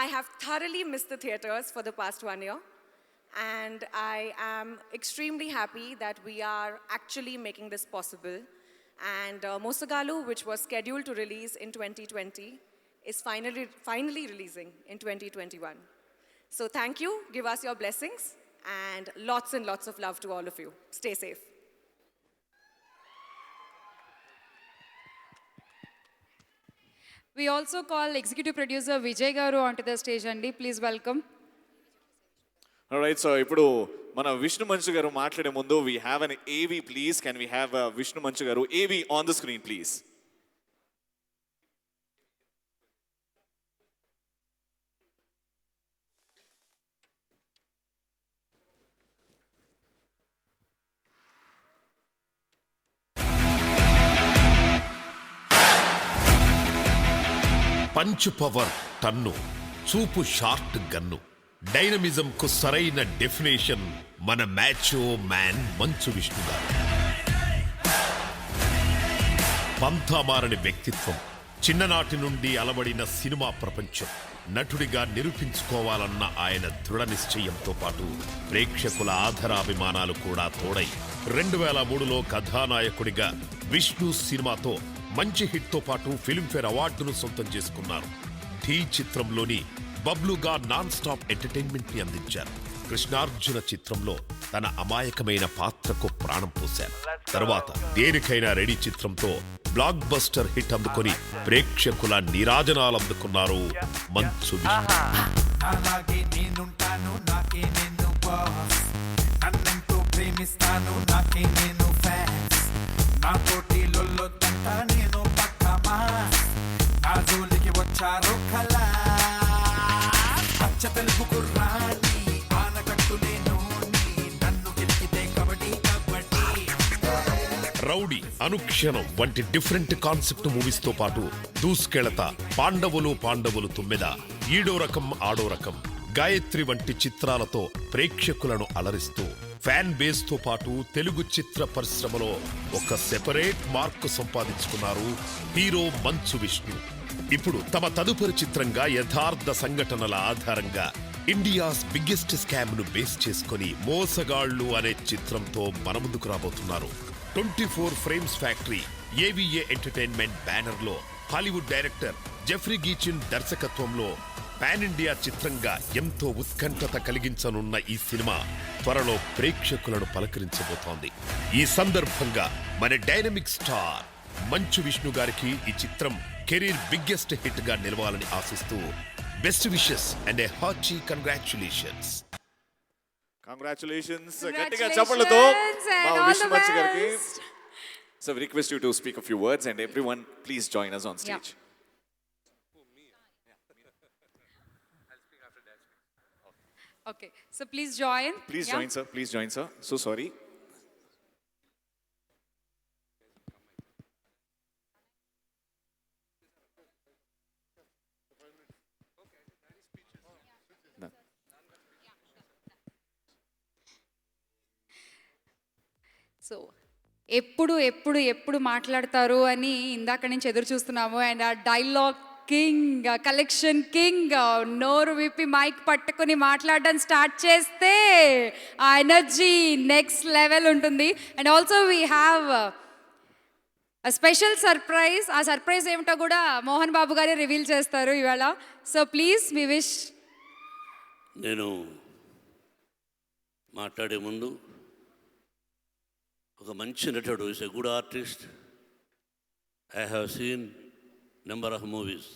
I have thoroughly missed the theatres for the past 1 year, and I am extremely happy that we are actually making this possible. And Mosagalu, which was scheduled to release in 2020, is finally releasing in 2021. So thank you, give us your blessings, and lots of love to all of you. Stay safe. We also call executive producer Vijay Garu onto the stage andi. Please welcome. Right, so ఇప్పుడు మన విష్ణు మంచు గారు మాట్లాడే ముందు we have an AV please. Can we have Vishnu Manchu garu AV on the screen please? Punch power ton, చూపు short gun, dynamism కు సరైన definition మన మ్యాచో man Manchu Vishnu గారు. పంథామారని వ్యక్తిత్వం, చిన్ననాటి నుండి అలవడిన సినిమా ప్రపంచం, నటుడిగా నిరూపించుకోవాలన్న ఆయన దృఢ నిశ్చయంతో పాటు ప్రేక్షకుల ఆధరాభిమానాలు కూడా తోడై 2003లో కథానాయకుడిగా విష్ణు సినిమాతో మంచి హిట్తో పాటు ఫిల్మ్ఫేర్ అవార్డును సొంతం చేసుకున్నారు. టీ చిత్రంలోని బబ్లుగా నాన్ స్టాప్ ఎంటర్టైన్మెంట్ ని అందించారు. కృష్ణార్జున చిత్రంలో తన అమాయకమైన పాత్రకు ప్రాణం పోశారు. తర్వాత దేనికైనా రెడీ చిత్రంతో బ్లాక్ బస్టర్ హిట్ అందుకొని ప్రేక్షకుల నీరాజనాలందుకున్నారు మంచు వచ్చారు కళా పచ్చ తెలుపు కుర్రాని ఆనకట్టులేను నన్ను గెలికితే కబడ్డీ కబడ్డీ. రౌడీ, అనుక్షణం వంటి డిఫరెంట్ కాన్సెప్ట్ మూవీస్ తో పాటు దూస్కెళత, పాండవులు తుమ్మెద, ఈడో రకం ఆడో రకం, గాయత్రి వంటి చిత్రాలతో ప్రేక్షకులను అలరిస్తూ ఫ్యాన్ బేస్ తో పాటు తెలుగు చిత్ర పరిశ్రమలో ఒక సెపరేట్ మార్క్ సంపాదించుకున్నారు హీరో మంచు విష్ణు. ఇప్పుడు తమ తదుపరి చిత్రంగా యథార్థ సంఘటనల ఆధారంగా ఇండియాస్ బిగ్గెస్ట్ స్కామ్ ను బేస్ చేసుకుని మోసగాళ్లు అనే చిత్రంతో మన ముందుకు రాబోతున్నారు. 24 frames factory AVA entertainment banner లో హాలీవుడ్ డైరెక్టర్ జెఫ్రీ గీచిన్ దర్శకత్వంలో పాన్ ఇండియా చిత్రంగా ఎంతో ఉత్కంఠత కలిగించనున్న ఈ సినిమా త్వరలో ప్రేక్షకులను పలకరించబోతోంది. ఈ సందర్భంగా మన డైనమిక్ స్టార్ మంచు విష్ణు గారికి ఈ చిత్రం కెరీర్ బిగ్గెస్ట్ హిట్ గా నిలవాలని ఆశిస్తూ best wishes and a hearty congratulations. Congratulations గట్టిగా చప్పట్లతో మా విష్ణు మంచు గారికి. So we request you to speak a few words and everyone please join us on stage. Okay, so please join. Please join, sir. Please join, sir. So sorry. So ఎప్పుడు ఎప్పుడు ఎప్పుడు మాట్లాడతారు అని ఇందాక నుంచి ఎదురు చూస్తున్నాము. అండ్ ఆ డైలాగ్ కింగ్, కలెక్షన్ కింగ్ నోరు విప్పి మైక్ పట్టుకుని మాట్లాడడం స్టార్ట్ చేస్తే ఆ ఎనర్జీ నెక్స్ట్ లెవెల్ ఉంటుంది. And also we have special surprise. ఆ సర్ప్రైజ్ ఏమిటో కూడా మోహన్ బాబు గారే రివీల్ చేస్తారు ఇవాళ. So please we wish. నేను మాట్లాడే ముందు ఒక మంచి నటుడు, is a good artist. I have seen number of movies.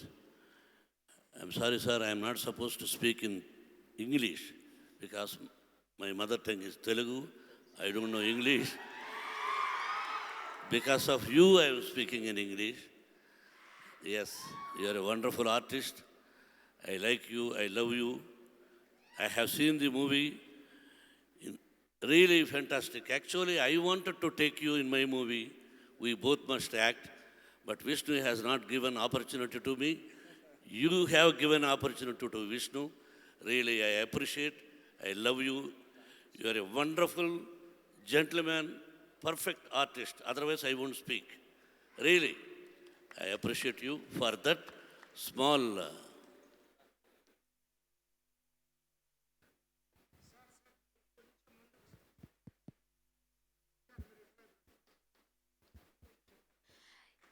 I'm sorry sir, I'm not suppose to speak in English because my mother tongue is Telugu. I don't know English. Because of you, I am speaking in English. Yes, you are a wonderful artist. I like you, I love you. I have seen the movie. Really fantastic. Actually, I wanted to take you in my movie. We both must act. But Vishnu has not given opportunity to me. You have given opportunity to Vishnu. Really, I appreciate. I love you. You are a wonderful gentleman, perfect artist. Otherwise, I won't speak. Really, I appreciate you for that small.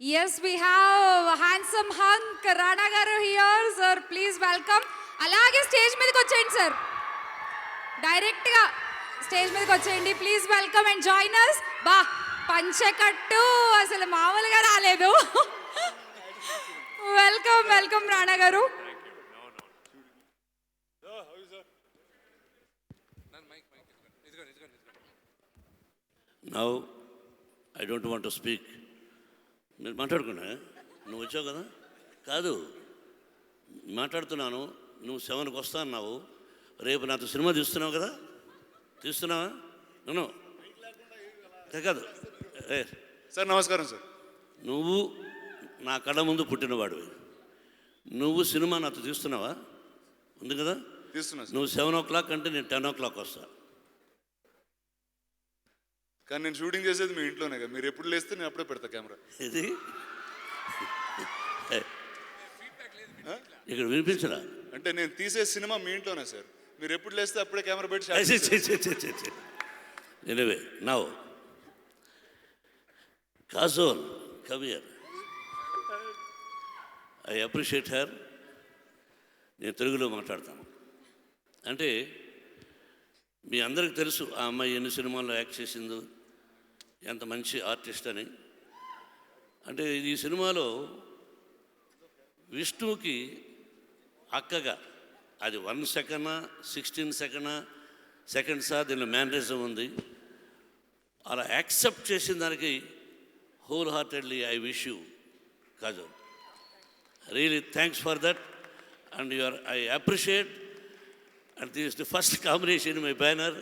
Yes, we have handsome hunk Rana garu here, sir. Please welcome. అలాగే stage మీదకి వచ్చేయండి sir, డైరెక్ట్గా stage మీదకి వచ్చేయండి. Please welcome and join us. బా పంచకట్టు అసలు మామూలుగా రాలేదు. వెల్కమ్ వెల్కమ్ రాణా గారు. Now, I don't want to speak. మీరు మాట్లాడుకున్నా, నువ్వు వచ్చావు కదా, కాదు మాట్లాడుతున్నాను. నువ్వు 7కి వస్తా అన్నావు, రేపు నాతో సినిమా తీస్తున్నావు కదా, తీస్తున్నావా? నేను కాదు సార్. నమస్కారం సార్. నువ్వు నా కళ్ళ ముందు పుట్టినవాడివి, నువ్వు సినిమా నాతో తీస్తున్నావా? ఉంది కదా, తీస్తున్నా. నువ్వు 7 o'clock అంటే నేను 10 o'clock వస్తా. కానీ నేను షూటింగ్ చేసేది మీ ఇంట్లోనే కదా, మీరు ఎప్పుడు లేస్తే నేను అప్పుడే పెడతా కెమెరా. ఇది ఇక్కడ వినిపించరా? అంటే నేను తీసే సినిమా మీ ఇంట్లోనే సార్, మీరు ఎప్పుడు లేస్తే అప్పుడే కెమెరా పెట్టి. Anyway, now Kajol come here. I appreciate her. నేను తెలుగులో మాట్లాడతాను. అంటే మీ అందరికి తెలుసు ఆ అమ్మాయి ఎన్ని సినిమాల్లో యాక్ట్ చేసిందో, ఎంత మంచి ఆర్టిస్ట్ అని. అంటే ఈ సినిమాలో విష్ణువుకి అక్కగా అది 1 second 16 seconds దీనిలో మేనరిజం ఉంది. అలా యాక్సెప్ట్ చేసిన దానికి whole heartedly I wish you Kajal. Really thanks for that. And I appreciate. And this is the first combination in my banner.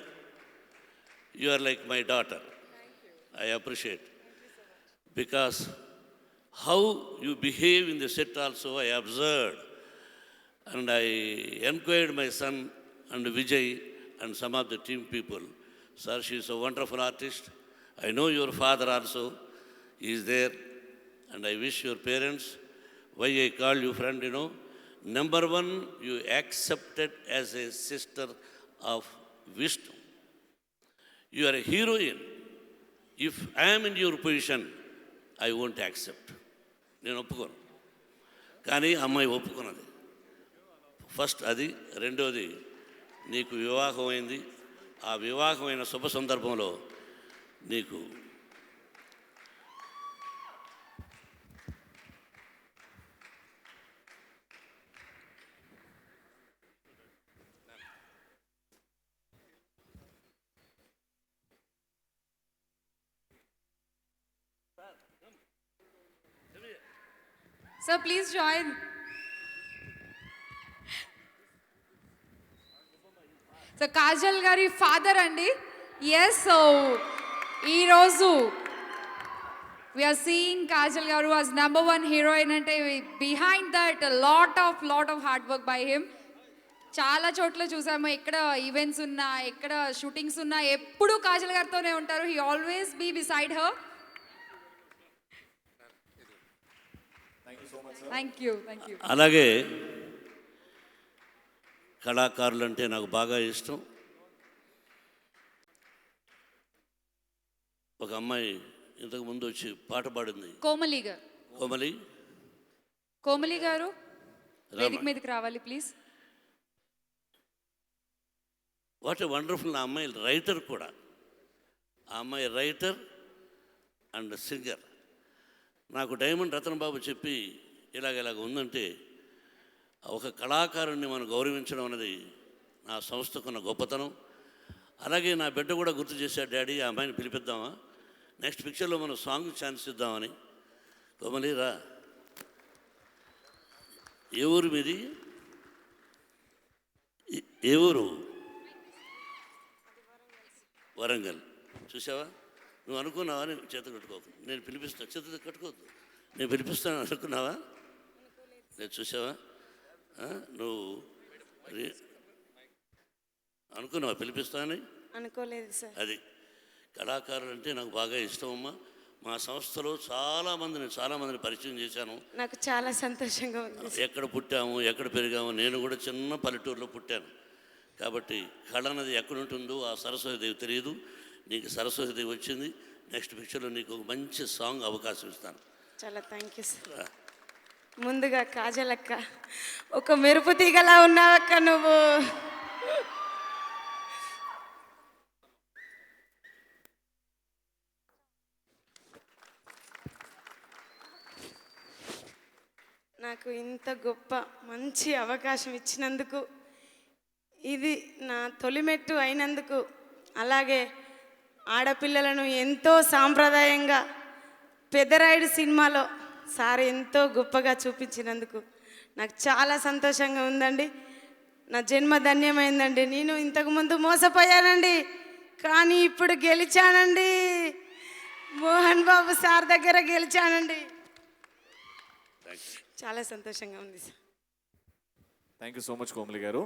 You are like my daughter. I appreciate. Because how you behave in the set also I observed. And I enquired my son and Vijay and some of the team people. Sir, she is a wonderful artist. I know your father also is there. And I wish your parents, why I call you friend, you know. Number 1, you accepted as a sister of Vishnu. You are a heroine. If I am in your position, I won't accept. నేను ఒప్పుకోను. కానీ అమ్మాయి ఒప్పుకున్నది. First అది. రెండోది, నీకు వివాహం అయింది. ఆ వివాహమైన శుభ సందర్భంలో నీకు So please join. So Kajal గారి ఫాదర్ అండి. ఎస్, సో ఈరోజు వీఆర్ సీయింగ్ కాజల్ గారు as number 1 హీరోయిన్. అంటే behind that lot of hard work by him. చాలా చోట్ల చూసాము, ఎక్కడ ఈవెంట్స్ ఉన్నా, ఎక్కడ షూటింగ్స్ ఉన్నా ఎప్పుడూ కాజల్ గారితోనే ఉంటారు. He always be beside her. Thank you. అలాగే కళాకారులు అంటే నాకు బాగా ఇష్టం. ఒక అమ్మాయి ఇంతకు ముందు వచ్చి పాట పాడింది, కోమలి గారు. కోమలి గారు వేదిక మీదకి రావాలి ప్లీజ్. What a wonderful. ఆ అమ్మాయి రైటర్ కూడా. ఆ అమ్మాయి రైటర్ అండ్ సింగర్. నాకు డైమండ్ రతన్ బాబు చెప్పి ఇలాగ ఉందంటే, ఒక కళాకారుణ్ణి మనం గౌరవించడం అనేది నా సంస్థకున్న గొప్పతనం. అలాగే నా బిడ్డ కూడా గుర్తు చేశాడు, డాడీ ఆ అమ్మాయిని పిలిపిద్దామా, నెక్స్ట్ పిక్చర్లో మనం సాంగ్ ఛాన్స్ ఇద్దామని. కోమలి రా. ఏ ఊరు మీది? ఏ ఊరు? వరంగల్. చూసావా, నువ్వు అనుకున్నావా? నేను చేత కట్టుకోకు, నేను పిలిపిస్తాను. చేత కట్టుకోవద్దు, నేను పిలిపిస్తాను అనుకున్నావా? నేను చూసావా, నువ్వు అనుకున్నావా పిలిపిస్తానని? అనుకోలేదు సార్. అది కళాకారులు అంటే నాకు బాగా ఇష్టం అమ్మా. మా సంస్థలో చాలామందిని పరిచయం చేశాను. నాకు చాలా సంతోషంగా ఉంది. ఎక్కడ పుట్టాము, ఎక్కడ పెరిగాము. నేను కూడా చిన్న పల్లెటూరులో పుట్టాను. కాబట్టి కళ అనేది ఎక్కడ ఉంటుందో ఆ సరస్వతిదేవి తెలియదు. నీకు సరస్వతిదేవి వచ్చింది. నెక్స్ట్ పిక్చర్లో నీకు ఒక మంచి సాంగ్ అవకాశం ఇస్తాను. చాలా థ్యాంక్ యూ సార్. ముందుగా కాజలక్క, ఒక మెరుపు తీగలా ఉన్నావక్క నువ్వు. నాకు ఇంత గొప్ప మంచి అవకాశం ఇచ్చినందుకు, ఇది నా తొలిమెట్టు అయినందుకు, అలాగే ఆడపిల్లలను ఎంతో సాంప్రదాయంగా పెదరాయుడు సినిమాలో సార్ ఎంతో గొప్పగా చూపించినందుకు నాకు చాలా సంతోషంగా ఉందండి. నా జన్మ ధన్యమైందండి. నేను ఇంతకుముందు మోసపోయానండి, కానీ ఇప్పుడు గెలిచానండి. మోహన్ బాబు సార్ దగ్గర గెలిచానండి. చాలా సంతోషంగా ఉంది sir. Thank you so much Komali garu.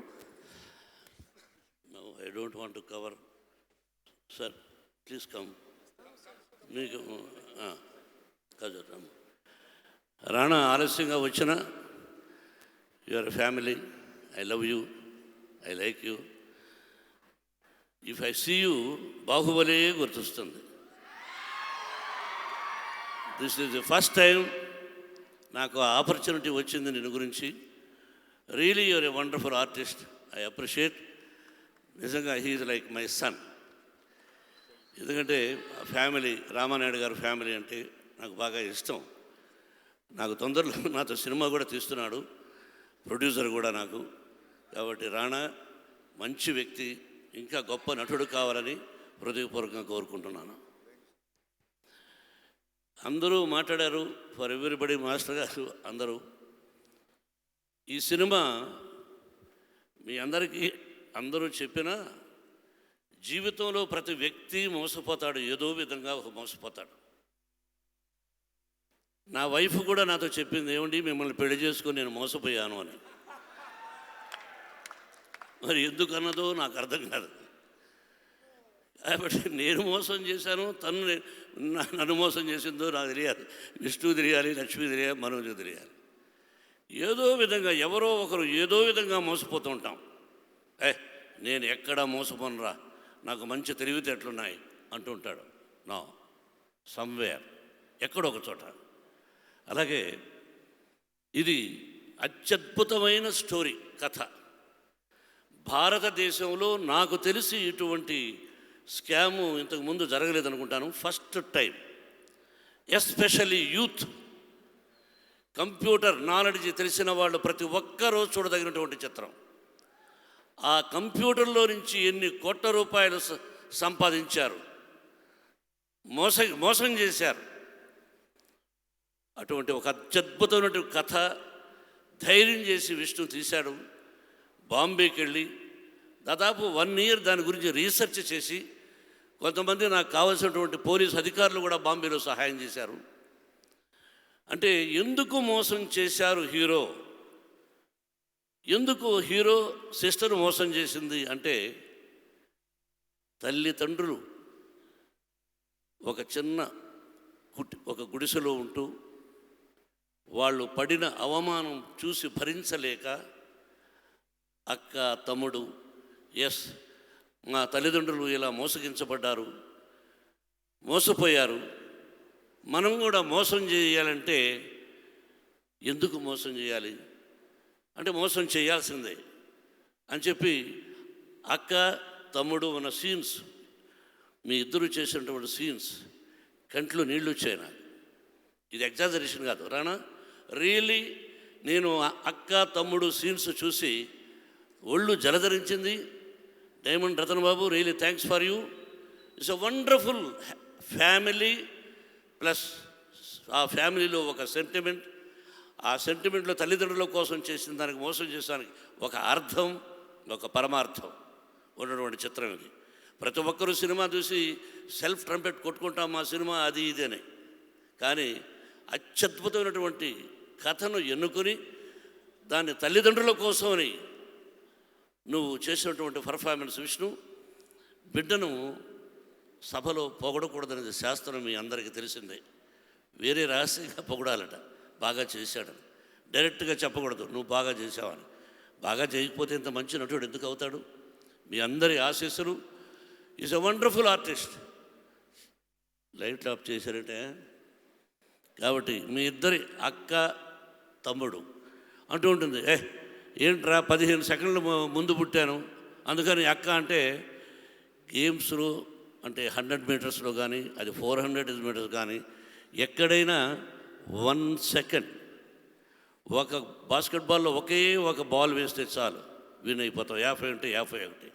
No, I don't want to cover. Sir please come. మీకు కాదు రాణా ఆలస్యంగా వచ్చిన, your family, I love you, I like you. If I see you, Baahubali గుర్తొస్తుంది. This is the first time నాకు opportunity వచ్చింది నిన్ను గురించి. Really you're a wonderful artist. I appreciate. నిజంగా హీఈస్ లైక్ మై సన్. ఎందుకంటే ఫ్యామిలీ, రామానాయుడు గారి ఫ్యామిలీ అంటే నాకు బాగా ఇష్టం. నాకు తొందరలో నాతో సినిమా కూడా తీస్తున్నాడు, ప్రొడ్యూసర్ కూడా నాకు. కాబట్టి రాణా మంచి వ్యక్తి, ఇంకా గొప్ప నటుడు కావాలని హృదయపూర్వకంగా కోరుకుంటున్నాను. అందరూ మాట్లాడారు, ఫర్ ఎవ్రీబడి, మాస్టర్ గారు అందరూ. ఈ సినిమా మీ అందరికీ అందరూ చెప్పినా, జీవితంలో ప్రతి వ్యక్తి మోసపోతాడు, ఏదో విధంగా మోసపోతాడు. నా వైఫ్ కూడా నాతో చెప్పింది, ఏమండి మిమ్మల్ని పెళ్లి చేసుకొని నేను మోసపోయాను అని. మరి ఎందుకన్నదో నాకు అర్థం కాదు. కాబట్టి నేను మోసం చేశాను, నన్ను మోసం చేసిందో నాకు తెలియాలి. విష్ణు తెలియాలి, లక్ష్మి తెలియాలి, మనోజు తెలియాలి. ఏదో విధంగా ఎవరో ఒకరు ఏదో విధంగా మోసపోతూ ఉంటాం. నేను ఎక్కడా మోసపోనురా, నాకు మంచి తెలివితేటలున్నాయి అంటుంటాడు. నో, సమ్వేర్, ఎక్కడో ఒక చోట. అలాగే ఇది అత్యద్భుతమైన స్టోరీ, కథ. భారతదేశంలో నాకు తెలిసి ఇటువంటి స్కాము ఇంతకుముందు జరగలేదనుకుంటాను. First time, especially youth, computer knowledge తెలిసిన వాళ్ళు ప్రతి ఒక్కరూ చూడదగినటువంటి చిత్రం. ఆ కంప్యూటర్లో నుంచి ఎన్ని కోట్ల రూపాయలు సంపాదించారు, మోసం చేశారు. అటువంటి ఒక అత్యద్భుతమైనటువంటి కథ ధైర్యం చేసి విష్ణు తీశాడు. బాంబేకి వెళ్ళి దాదాపు 1 year దాని గురించి రీసెర్చ్ చేసి, కొంతమంది నాకు కావాల్సినటువంటి పోలీసు అధికారులు కూడా బాంబేలో సహాయం చేశారు. అంటే ఎందుకు మోసం చేశారు హీరో, ఎందుకు హీరో సిస్టర్ మోసం చేసింది అంటే, తల్లిదండ్రులు ఒక చిన్న ఒక గుడిసెలో ఉంటూ వాళ్ళు పడిన అవమానం చూసి భరించలేక అక్క తమ్ముడు ఎస్ మా తల్లిదండ్రులు ఇలా మోసగించబడ్డారు, మోసపోయారు, మనం కూడా మోసం చేయాలంటే ఎందుకు మోసం చేయాలి అంటే మోసం చేయాల్సిందే అని చెప్పి అక్క తమ్ముడు ఉన్న సీన్స్, మీ ఇద్దరు చేసినటువంటి సీన్స్ కంట్లో నీళ్ళు వచ్చాయి నాకు. ఇది ఎగ్జాజరేషన్ కాదు రానా, రియల్లీ నేను అక్క తమ్ముడు సీన్స్ చూసి ఒళ్ళు జలధరించింది. Diamond Ratan Babu, really thanks for you. It's a wonderful family plus ఆ ఫ్యామిలీలో ఒక సెంటిమెంట్, ఆ సెంటిమెంట్లో తల్లిదండ్రుల కోసం చేసిన దానికి మోసం చేసానికి ఒక అర్థం, ఒక పరమార్థం ఉన్నటువంటి చిత్రం ఇది. ప్రతి ఒక్కరూ సినిమా చూసి సెల్ఫ్ ట్రంపెట్ కొట్టుకుంటాం మా సినిమా అది ఇది అని, కానీ అత్యద్భుతమైనటువంటి కథను ఎన్నుకొని దాన్ని తల్లిదండ్రుల కోసమని నువ్వు చేసినటువంటి పర్ఫార్మెన్స్ విష్ణు. బిడ్డను సభలో పొగడకూడదనేది శాస్త్రం మీ అందరికీ తెలిసిందే. వేరే రహస్యంగా పొగడాలట, బాగా చేశాడని. డైరెక్ట్గా చెప్పకూడదు నువ్వు బాగా చేసావని. బాగా చేయకపోతే ఇంత మంచి నటుడు ఎందుకు అవుతాడు? మీ అందరి ఆశీస్సులు. Is a wonderful artist. లైట్లు ఆఫ్ చేశారంటే కాబట్టి మీ ఇద్దరి అక్క తమ్ముడు అంటూ ఉంటుంది, ఏంట్రా 15 సెకండ్లు ముందు పుట్టాను అందుకని అక్క అంటే, గేమ్స్లో అంటే 100 మీటర్స్లో కానీ అది 400 మీటర్స్ కానీ ఎక్కడైనా 1 సెకండ్ ఒక బాస్కెట్బాల్లో ఒకే ఒక బాల్ వేస్తే చాలు విన్ అయిపోతాం. 50 అంటే 51.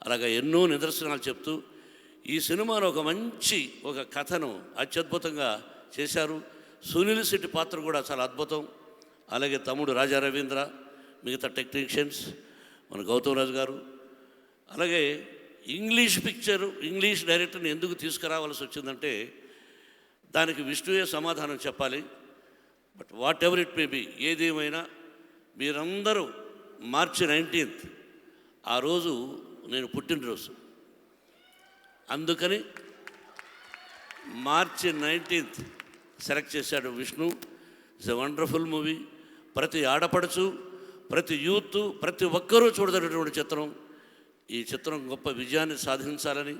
అలాగా ఎన్నో నిదర్శనాలు చెప్తూ ఈ సినిమాలో ఒక మంచి ఒక కథను అత్యద్భుతంగా చేశారు. సునీల్ శెట్టి పాత్ర కూడా చాలా అద్భుతం. అలాగే తమ్ముడు రాజా రవీంద్ర, మిగతా టెక్నీషియన్స్, మన గౌతమ్ రాజు గారు. అలాగే ఇంగ్లీష్ పిక్చరు, ఇంగ్లీష్ డైరెక్టర్ని ఎందుకు తీసుకురావాల్సి వచ్చిందంటే దానికి విష్ణువే సమాధానం చెప్పాలి. But what ever it may be, ఏదేమైనా మీరందరూ మార్చి 19th ఆ రోజు నేను పుట్టినరోజు, అందుకని మార్చి 19th సెలెక్ట్ చేశాడు Vishnu. It's a wonderful movie. ప్రతి ఆడపడుచు, ప్రతి యూత్, ప్రతి ఒక్కరూ చూడదగినటువంటి చిత్రం. ఈ చిత్రం గొప్ప విజయాన్ని సాధించాలని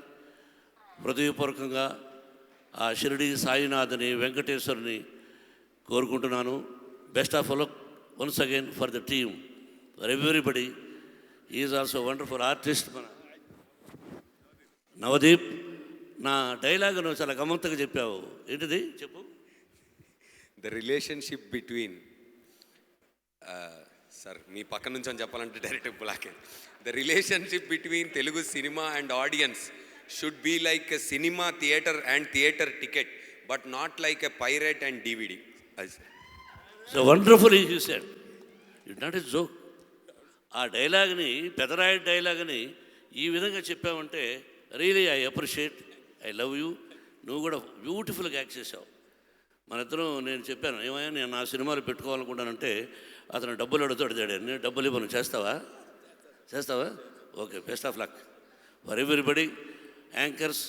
హృదయపూర్వకంగా ఆ షిరిడి సాయినాథ్ని, వెంకటేశ్వరుని కోరుకుంటున్నాను. Best of luck once again for the team, for everybody. Is also wonderful artist. మన నవదీప్, నా డైలాగ్ నువ్వు చాలా గమ్మత్తుగా చెప్పావు. ఏంటిది చెప్పు. ద రిలేషన్షిప్ బిట్వీన్ సార్ మీ పక్క నుంచి అని చెప్పాలంటే direct block. The relationship between Telugu cinema and audience should be like a cinema theatre and theatre ticket, but not like a pirate and DVD. So wonderful you said. It not a joke. ఆ డైలాగ్ని, పెదరాయుడు డైలాగ్ని ఈ విధంగా చెప్పావంటే really I appreciate, I love you. నువ్వు కూడా బ్యూటిఫుల్గా act చేసావు. మన ఇద్దరం, నేను చెప్పాను ఏమయ్యా నేను నా సినిమాలు పెట్టుకోవాలనుకుంటానంటే అతను డబ్బులు అడుగుతాడు. నేను డబ్బులు ఇవ్వను, చేస్తావా? Okay, best of luck for everybody. Anchors,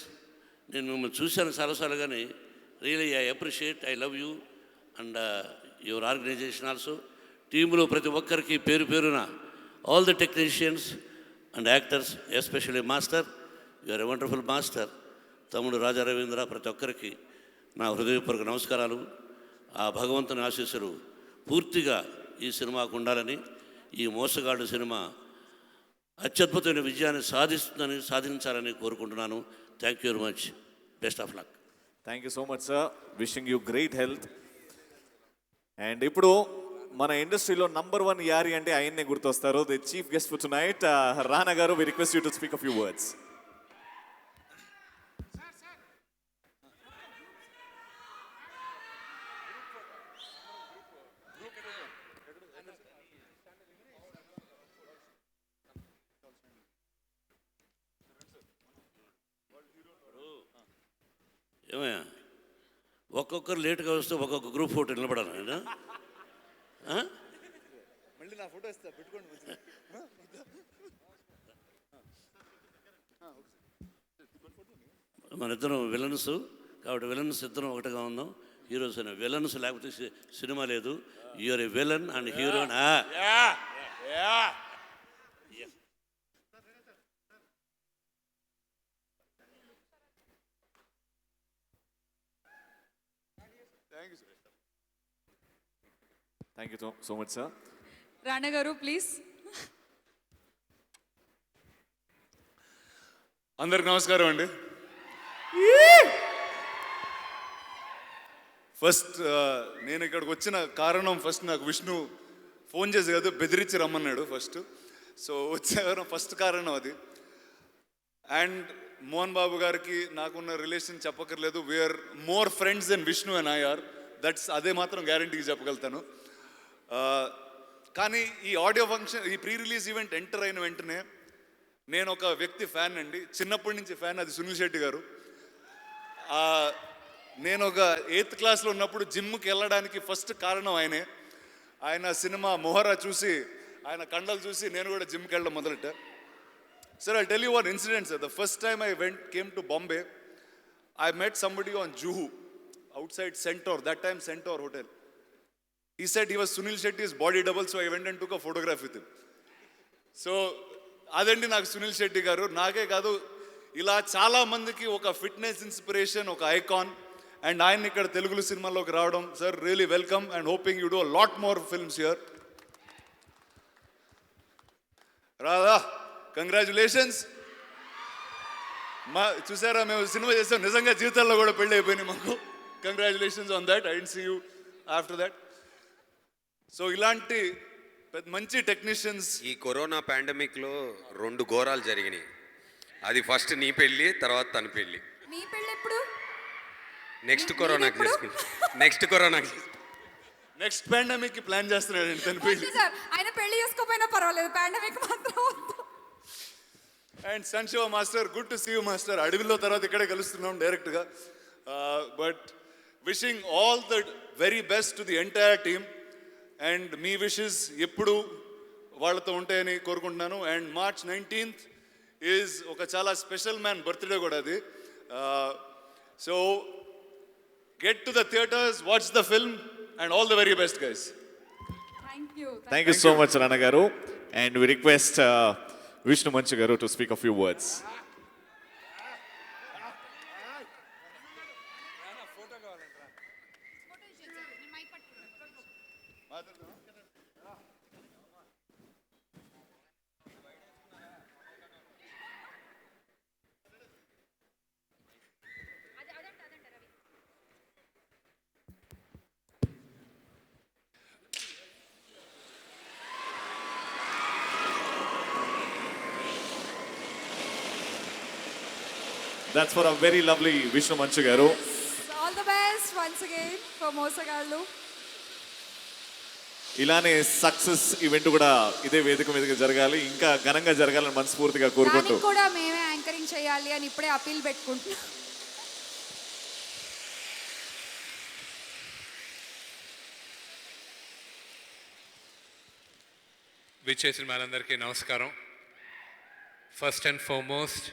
నేను మిమ్మల్ని చూశాను చాలాసార్లు, కానీ really I appreciate, I love you and your organisation also. టీంలో ప్రతి ఒక్కరికి పేరు పేరున all the technicians and actors, especially master, you're a wonderful master. తమ్ముడు రాజా రవీంద్ర, ప్రతి ఒక్కరికి నా హృదయపూర్వక నమస్కారాలు. ఆ భగవంతుని ఆశీస్సులు పూర్తిగా ఈ సినిమాకు ఉండాలని, ఈ మోసగాడు సినిమా అత్యద్భుతమైన విజయాన్ని సాధించాలని కోరుకుంటున్నాను. Thank you very much. Best of luck. Thank you so much sir. Wishing you great health. And ఇప్పుడు మన ఇండస్ట్రీలో #1 యారి అంటే ఆయన్నే గుర్తొస్తారు. The chief guest for tonight, Rana garu. We request you to speak a few words. ఏమయ్యా, ఒక్కొక్కరు లేట్గా వస్తే ఒక్కొక్క గ్రూప్ ఫోటో నిలబడాలి. మళ్ళీ నా ఫోటో ఇస్తా, పెట్టుకోండి. మన ఇద్దరం విలన్స్ కాబట్టి విలన్స్ ఇద్దరం ఒకటిగా ఉందాం. హీరోస్ అనే విలన్స్ లేకపోతే సినిమా లేదు. You're a villain and hero. Thank you so much sir. Rana garu please. అందరికి నమస్కారం అండి. ఫస్ట్ నేను ఇక్కడికి వచ్చిన కారణం, ఫస్ట్ నాకు విష్ణు ఫోన్ చేసి కాదు బెదిరించి రమ్మన్నాడు ఫస్ట్. సో వచ్చే ఫస్ట్ కారణం అది. అండ్ మోహన్ బాబు గారికి నాకున్న రిలేషన్ చెప్పక్కర్లేదు. We're more friends than Vishnu and I are. అదే మాత్రం గ్యారంటీకి చెప్పగలుగుతాను. కానీ ఈ ఆడియో ఫంక్షన్, ఈ ప్రీ రిలీజ్ ఈవెంట్ ఎంటర్ అయిన వెంటనే నేను ఒక వ్యక్తి ఫ్యాన్ అండి, చిన్నప్పటి నుంచి ఫ్యాన్. అది సునీల్ శెట్టి గారు. నేను ఒక 8th క్లాస్లో ఉన్నప్పుడు జిమ్కి వెళ్ళడానికి ఫస్ట్ కారణం ఆయనే. ఆయన సినిమా మొహరా చూసి, ఆయన కండలు చూసి నేను కూడా జిమ్కి వెళ్ళడం మొదలెట్టా. Sir I tell you one incident sir. The first time I came to Bombay, I met somebody on Juhu outside Centaur, that time Centaur Hotel. He said he was Sunil Shetty's body double, so I went and took a photograph with him. So అదండి నాకు సునీల్ శెట్టి గారు. నాకే కాదు, ఇలా చాలా మందికి ఒక fitness inspiration, ఒక ఐకాన్. అండ్ ఆయన ఇక్కడ తెలుగు సినిమాలోకి రావడం, sir really welcome and hoping you do a lot more films here. Radha, congratulations. చూసారా, మేము సినిమా చేసాం, నిజంగా జీవితాల్లో కూడా పెళ్ళి అయిపోయినాయి మాకు. Congratulations on that. I didn't see you after that. So ఇలాంటి మంచి టెక్నీషియన్స్. ఈ కరోనా పాండమిక్లో 2 ఘోరాలు జరిగినాయి. అది ఫస్ట్ నీ పెళ్ళి, తర్వాత తన పెళ్ళి. మీ పెళ్ళి ఎప్పుడు? నెక్స్ట్ కరోనాకి చేసుకుంటా. నెక్స్ట్ పాండమిక్ కి ప్లాన్ చేస్తున్నాడు తన పెళ్ళి. సార్ ఆయన పెళ్లి చేసుకోపోయినా పర్వాలేదు, పాండమిక్ మాత్రం. అండ్ సన్శివ master, good to see you master. అడవిలో తర్వాత ఇక్కడే కలుస్తున్నాం డైరెక్ట్గా. But wishing all the very best to the entire team. And మీ విషెస్ ఎప్పుడు వాళ్ళతో ఉంటాయని కోరుకుంటున్నాను. అండ్ March 19th ఈజ్ ఒక చాలా స్పెషల్ మ్యాన్ బర్త్డే కూడా అది. So get to the theatres, watch the film and all the very best guys. Thank you so much Rana గారు. And we request Vishnu Manchu గారు to speak a few words. That's for a very lovely Vishnu Manchu garu. All the best once again for మోసగాళ్ళు. ఇలానే success event కూడా ఇదే వేదిక మీదకి జరగాలి, ఇంకా ఘనంగా జరగాలని మనస్ఫూర్తిగా కోరుకుంటూ దానికి కూడా మేమే యాంకరింగ్ చేయాలి అని ఇప్పుడే అపీల్ పెట్టుకుంటున్నాం. విచ్చేసిన వాళ్ళందరికీ నమస్కారం. ఫస్ట్ అండ్ ఫార్మోస్ట్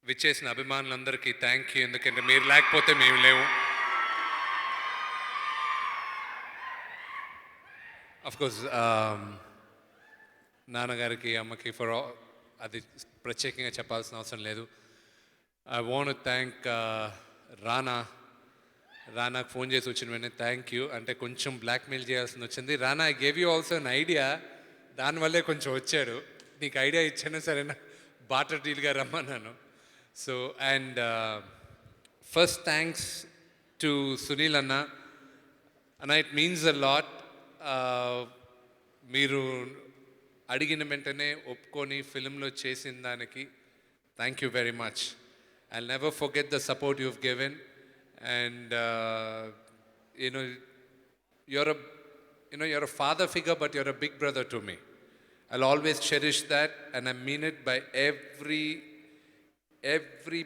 విచ్చేసిన అభిమానులందరికీ థ్యాంక్ యూ. ఎందుకంటే మీరు లేకపోతే మేము లేవు. అఫ్కోర్స్ నాన్నగారికి, అమ్మకి ఫర్ అది ప్రత్యేకంగా చెప్పాల్సిన అవసరం లేదు. ఐ వాంట్ థ్యాంక్ రానాకు ఫోన్ చేసి వచ్చిన వెంటనే థ్యాంక్ యూ. అంటే కొంచెం బ్లాక్మెయిల్ చేయాల్సింది వచ్చింది. రానా, I gave you also an idea, దానివల్లే కొంచెం వచ్చాడు. నీకు ఐడియా ఇచ్చాను, సరేనా, బాటర్ డీల్గా రమ్మన్నాను. So and first thanks to Suniel అన్న. It means a lot. మీరు అడిగిన వెంటనే ఒప్పుకొని ఫిల్మ్లో చేసిన దానికి thank you very much. I never forget the support you have given. And you're a father figure, but you're a big brother to me. I'll always cherish that, and I mean it by every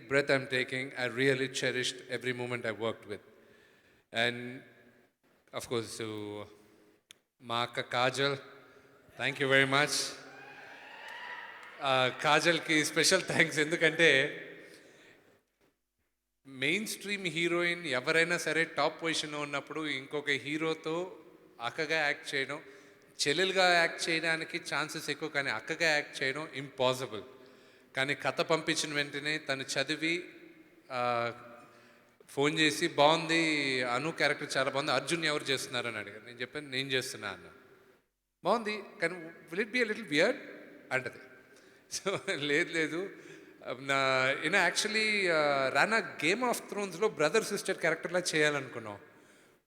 breath I'm taking. I really cherished every moment I worked with. And of course to మా అక్క Kajal, thank you very much. కాజల్కి special thanks. ఎందుకంటే mainstream heroine ఎవరైనా సరే top పొజిషన్లో ఉన్నప్పుడు ఇంకొక హీరోతో అక్కగా యాక్ట్ చేయడం, చెల్లెలుగా యాక్ట్ చేయడానికి ఛాన్సెస్ ఎక్కువ, కానీ అక్కగా యాక్ట్ చేయడం ఇంపాసిబుల్. కానీ కథ పంపించిన వెంటనే తను చదివి ఫోన్ చేసి బాగుంది, అను క్యారెక్టర్ చాలా బాగుంది, అర్జున్ ఎవరు చేస్తున్నారని అడిగారు. నేను చెప్పాను నేను చేస్తున్నా అన్న. బాగుంది కానీ will it be a little weird అంటది. సో లేదు నా యాక్చువల్లీ రానా గేమ్ ఆఫ్ థ్రోన్స్లో బ్రదర్ సిస్టర్ క్యారెక్టర్లా చేయాలనుకున్నాం,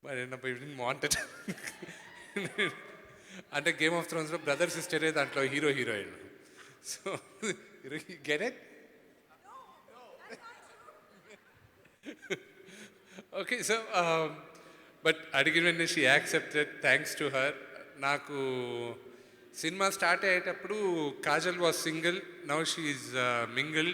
మరి వాంటెడ్. అంటే గేమ్ ఆఫ్ థ్రోన్స్లో బ్రదర్ సిస్టరే దాంట్లో hero heroine. So get it? Okay. So but అడిగిన వెంటనే she accepted, thanks to her. నాకు సినిమా స్టార్ట్ అయ్యేటప్పుడు Kajal was single, now she is mingle.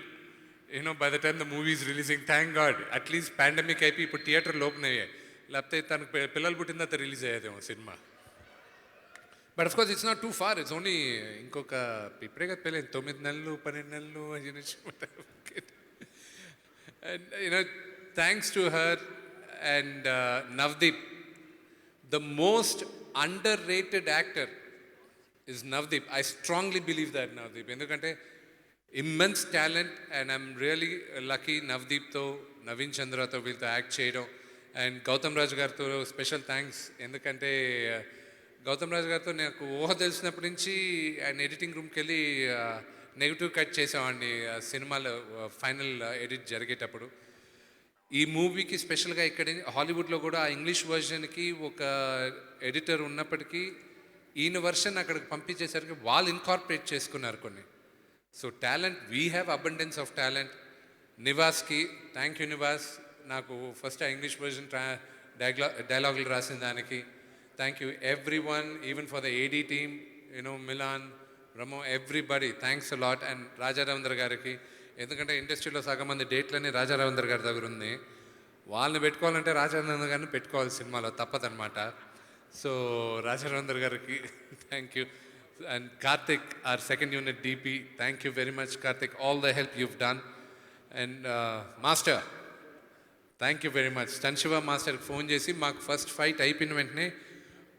By the time the movie is releasing, thank God. At least pandemic అయిపోయి ఇప్పుడు థియేటర్లు open అయ్యాయి, లేకపోతే తనకు పిల్లలు పుట్టిన తర్వాత రిలీజ్ అయ్యేదేమో cinema. But of course it's not too far, it's only ఇంకొక ఇప్పుడే కదా పెళ్ళి 9 నెలలు 12 నెలలు. And thanks to her. And Navdeep, the most underrated actor is Navdeep. I strongly believe that, Navdeep. ఎందుకంటే immense talent and I'm really lucky నవదీప్తో, నవీన్ చంద్రతో వీళ్ళతో యాక్ట్ చేయడం. అండ్ గౌతమ్ రాజు గారితో స్పెషల్ థ్యాంక్స్. ఎందుకంటే గౌతమ్ రాజు గారితో నాకు ఊహ తెలిసినప్పటి నుంచి ఆయన ఎడిటింగ్ రూమ్కి వెళ్ళి నెగిటివ్ కట్ చేసామండి సినిమాలో ఫైనల్ ఎడిట్ జరిగేటప్పుడు. ఈ మూవీకి స్పెషల్గా ఇక్కడ హాలీవుడ్లో కూడా ఆ ఇంగ్లీష్ వర్జన్కి ఒక ఎడిటర్ ఉన్నప్పటికీ ఈయన వర్షన్ అక్కడికి పంపించేసరికి వాళ్ళు ఇన్కార్పొరేట్ చేసుకున్నారు కొన్ని. So talent, we have abundance of talent. నివాస్కి థ్యాంక్ యూ నివాస్, నాకు ఫస్ట్ ఆ ఇంగ్లీష్ వర్జన్ డైలాగులు రాసిన దానికి thank you. Everyone, even for the AD team, Milan, రమో, everybody, thanks a lot. And Raja Ravindra గారికి, ఎందుకంటే ఇండస్ట్రీలో సగం మంది డేట్లన్నీ రాజా రవీంద్ర గారి దగ్గర ఉంది, వాళ్ళని పెట్టుకోవాలంటే రాజా రవీంద్ర గారిని పెట్టుకోవాలి సినిమాలో, తప్పదనమాట. సో రాజా రవీంద్ర గారికి thank you. And Karthik, our second unit DP, thank you very much Karthik, all the help you've done. And master, thank you very much. Shiva మాస్టర్కి ఫోన్ చేసి మాకు ఫస్ట్ ఫైట్ అయిపోయిన వెంటనే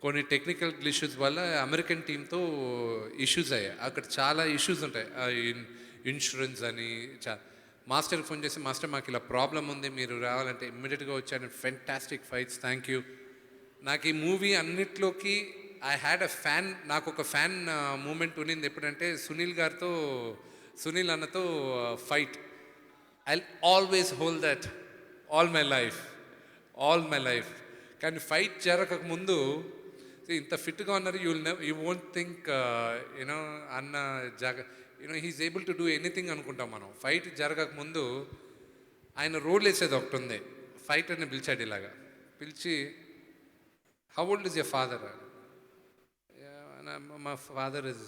కొన్ని టెక్నికల్ ఇష్యూస్ వల్ల అమెరికన్ టీంతో ఇష్యూస్ అయ్యాయి. అక్కడ చాలా ఇష్యూస్ ఉంటాయి, ఇన్సూరెన్స్ అని. మాస్టర్కి ఫోన్ చేసి, మాస్టర్ మాకు ఇలా ప్రాబ్లం ఉంది, మీరు రావాలంటే ఇమ్మీడియట్గా వచ్చాను. Fantastic fights, thank you. నాకు ఈ మూవీ అన్నిట్లోకి ఐ హ్యాడ్ అ ఫ్యాన్, నాకు ఒక ఫ్యాన్ మూమెంట్ ఉన్నింది ఎప్పుడంటే సునీల్ అన్నతో fight. I always hold that all my life. కానీ ఫైట్ జరగకముందు ఇంత ఫిట్గా ఉన్నారు, యూ వోంట్ థింక్ అన్న he's able to do anything అనుకుంటాం మనం. ఫైట్ జరగకముందు ఆయన రోల్ వేసేది ఒకటి ఉంది, ఫైటర్ని పిలిచాడు ఇలాగా, పిలిచి how old is your father? My father is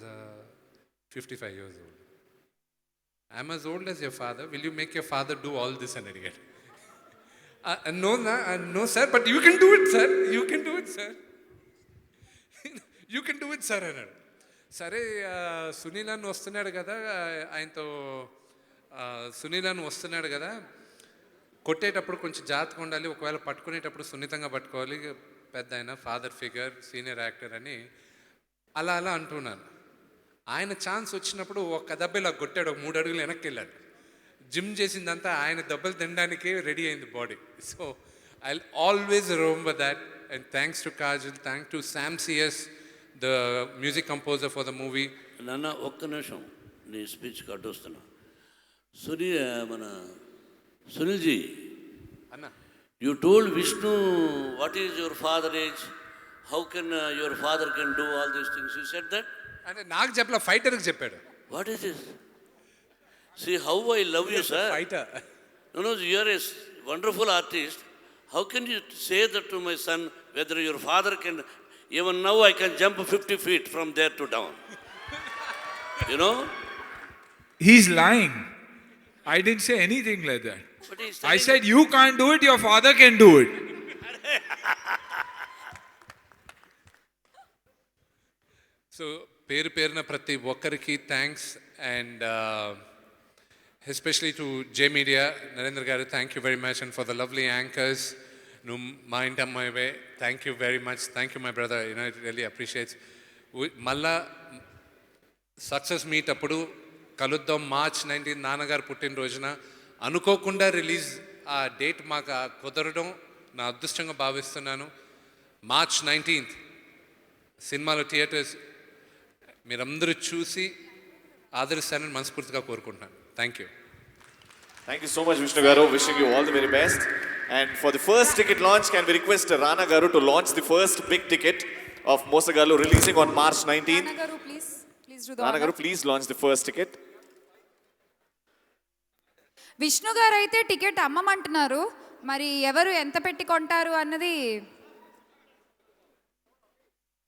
55 years old. I'm as old as your father. Will you make your father do all this? And again, no sir, but you can do it, sir. You can do it, sir. అన్నాడు. సరే సునీల్ అన్న వస్తున్నాడు కదా, ఆయనతో సునీల్ అన్న వస్తున్నాడు కదా, కొట్టేటప్పుడు కొంచెం జాగ్రత్తగా ఉండాలి, ఒకవేళ పట్టుకునేటప్పుడు సున్నితంగా పట్టుకోవాలి, పెద్ద ఆయన ఫాదర్ ఫిగర్, సీనియర్ యాక్టర్ అని అలా అంటున్నాను. ఆయన ఛాన్స్ వచ్చినప్పుడు ఒక దెబ్బ ఇలా కొట్టాడు, ఒక 3 అడుగులు వెనక్కి వెళ్ళాడు. జిమ్ చేసిందంతా ఆయన దెబ్బలు తినడానికే రెడీ అయింది body. So I always remember that. And thanks to Kajal, thanks to Sam CS, the music composer for the movie. నాన్న ఒక్క నిమిషం, నీ స్పీచ్ కట్టొస్తున్నా. సునీల్జీ అన్న, you told Vishnu what is your father age, how can your father can do all these things, you said that? అంటే నాకు చెప్పలే, ఫైటర్కి చెప్పాడు. What is this? See how I love you, sir. Fighter. No, you are a wonderful artist. How can you say that to my son, whether your father can? Even now I can jump 50 feet from there to down. He's lying. I didn't say anything like that. I said you can't do it, your father can do it. సో పేరున ప్రతి ఒక్కరికి thanks. And especially to J media Narendra garu thank you very much and for the lovely anchors నువ్వు మా ఇంటి అమ్మాయివే thank you very much thank you my brother you know it really appreciates మళ్ళా success meet అప్పుడు కలుద్దాం March 19 నాన్నగారు పుట్టినరోజున అనుకోకుండా రిలీజ్ ఆ డేట్ మాకు కుదరడం నా అదృష్టంగా భావిస్తున్నాను. March 19th సినిమాలో థియేటర్స్ మీరందరూ చూసి ఆదరిస్తానని మనస్ఫూర్తిగా కోరుకుంటున్నాను. Thank you. Thank you so much, Vishnu Garu. Wishing you all the very best. And for the first ticket launch, can we request Rana Garu to launch the first big ticket of Mosagalu releasing on March 19th? Rana Garu, please do the Rana honor. Garu, please launch the first ticket. Vishnu గారు అయితే ticket అమ్మమంటున్నారు. మరి ఎవరు ఎంత పెట్టి కొంటారు అన్నది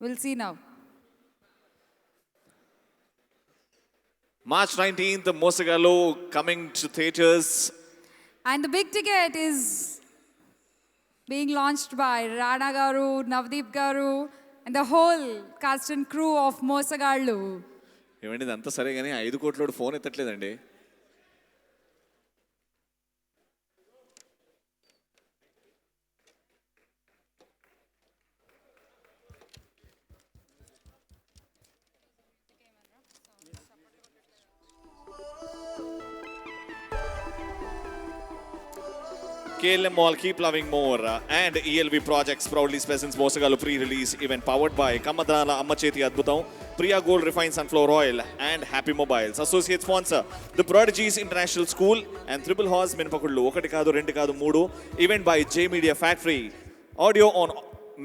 will see now. March 19th, Mosagalu coming to theaters. And the big ticket is being launched by Rana Garu, Navdeep Garu, and the whole cast and crew of Mosagalu. ఏమండి ఇదంతా సరే కానీ 5 కోట్లోడు phone ఎత్తట్లేదండి. KLM Mall, keep loving more. And ELV Projects proudly presents Mosagalu pre-release event powered by Kamadrala Amma Cheti Adbhutam, Priya Gold Refined Sunflower Oil, and Happy Mobiles. Associate sponsor, The Prodigies International School and Triple Horse Minpakullu. Okati kaadu, rendu kaadu, moodu. Event by J Media Factory. Audio on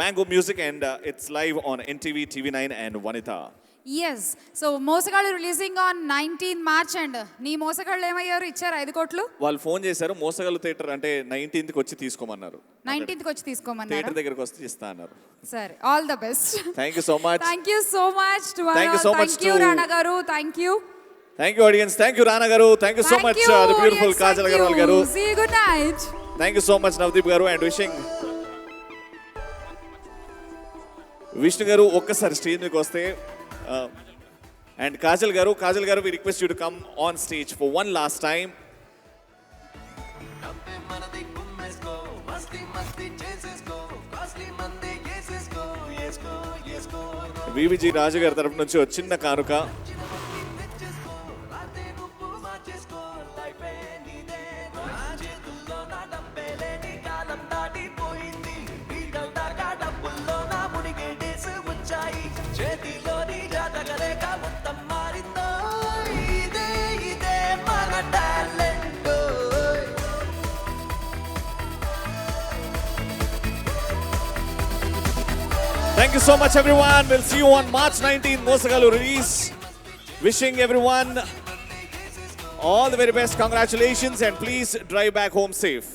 Mango Music and it's live on NTV, TV9 and Vanita. Yes. So Mosagalu releasing on 19 March and నీ మోసగాళ్ళు ఏమయ్యారు ఇచ్చారు 5 కోట్లు? వాళ్ళు phone చేశారు మోసగాలు theatre అంటే 19th కి వచ్చి తీసుకోమన్నారు. 19th కి వచ్చి తీసుకోమన్నారు. థియేటర్ దగ్గరికి వస్తే ఇస్తా అన్నారు. సరే, all the best. Thank you so much. Thank you so much to Thank you so much thank you to- Rana garu. Thank you. Thank you audience. Thank you Rana garu. Thank you so much the beautiful Kajal Aggarwal garu. See you, good night. Thank you so much Navdeep garu and wishing Vishnu గారు ఒక్కసారి stage మీదకి వస్తే and Kajal garu we request you to come on stage for one last time. VVG Raju గారి తరపు నుంచి ఒక చిన్న కానుక. Thank you so much, everyone. We'll see you on March 19th, Mosagalu release. Wishing everyone all the very best. Congratulations, and please drive back home safe.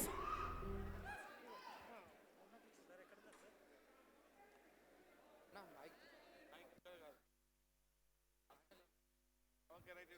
Okay, right,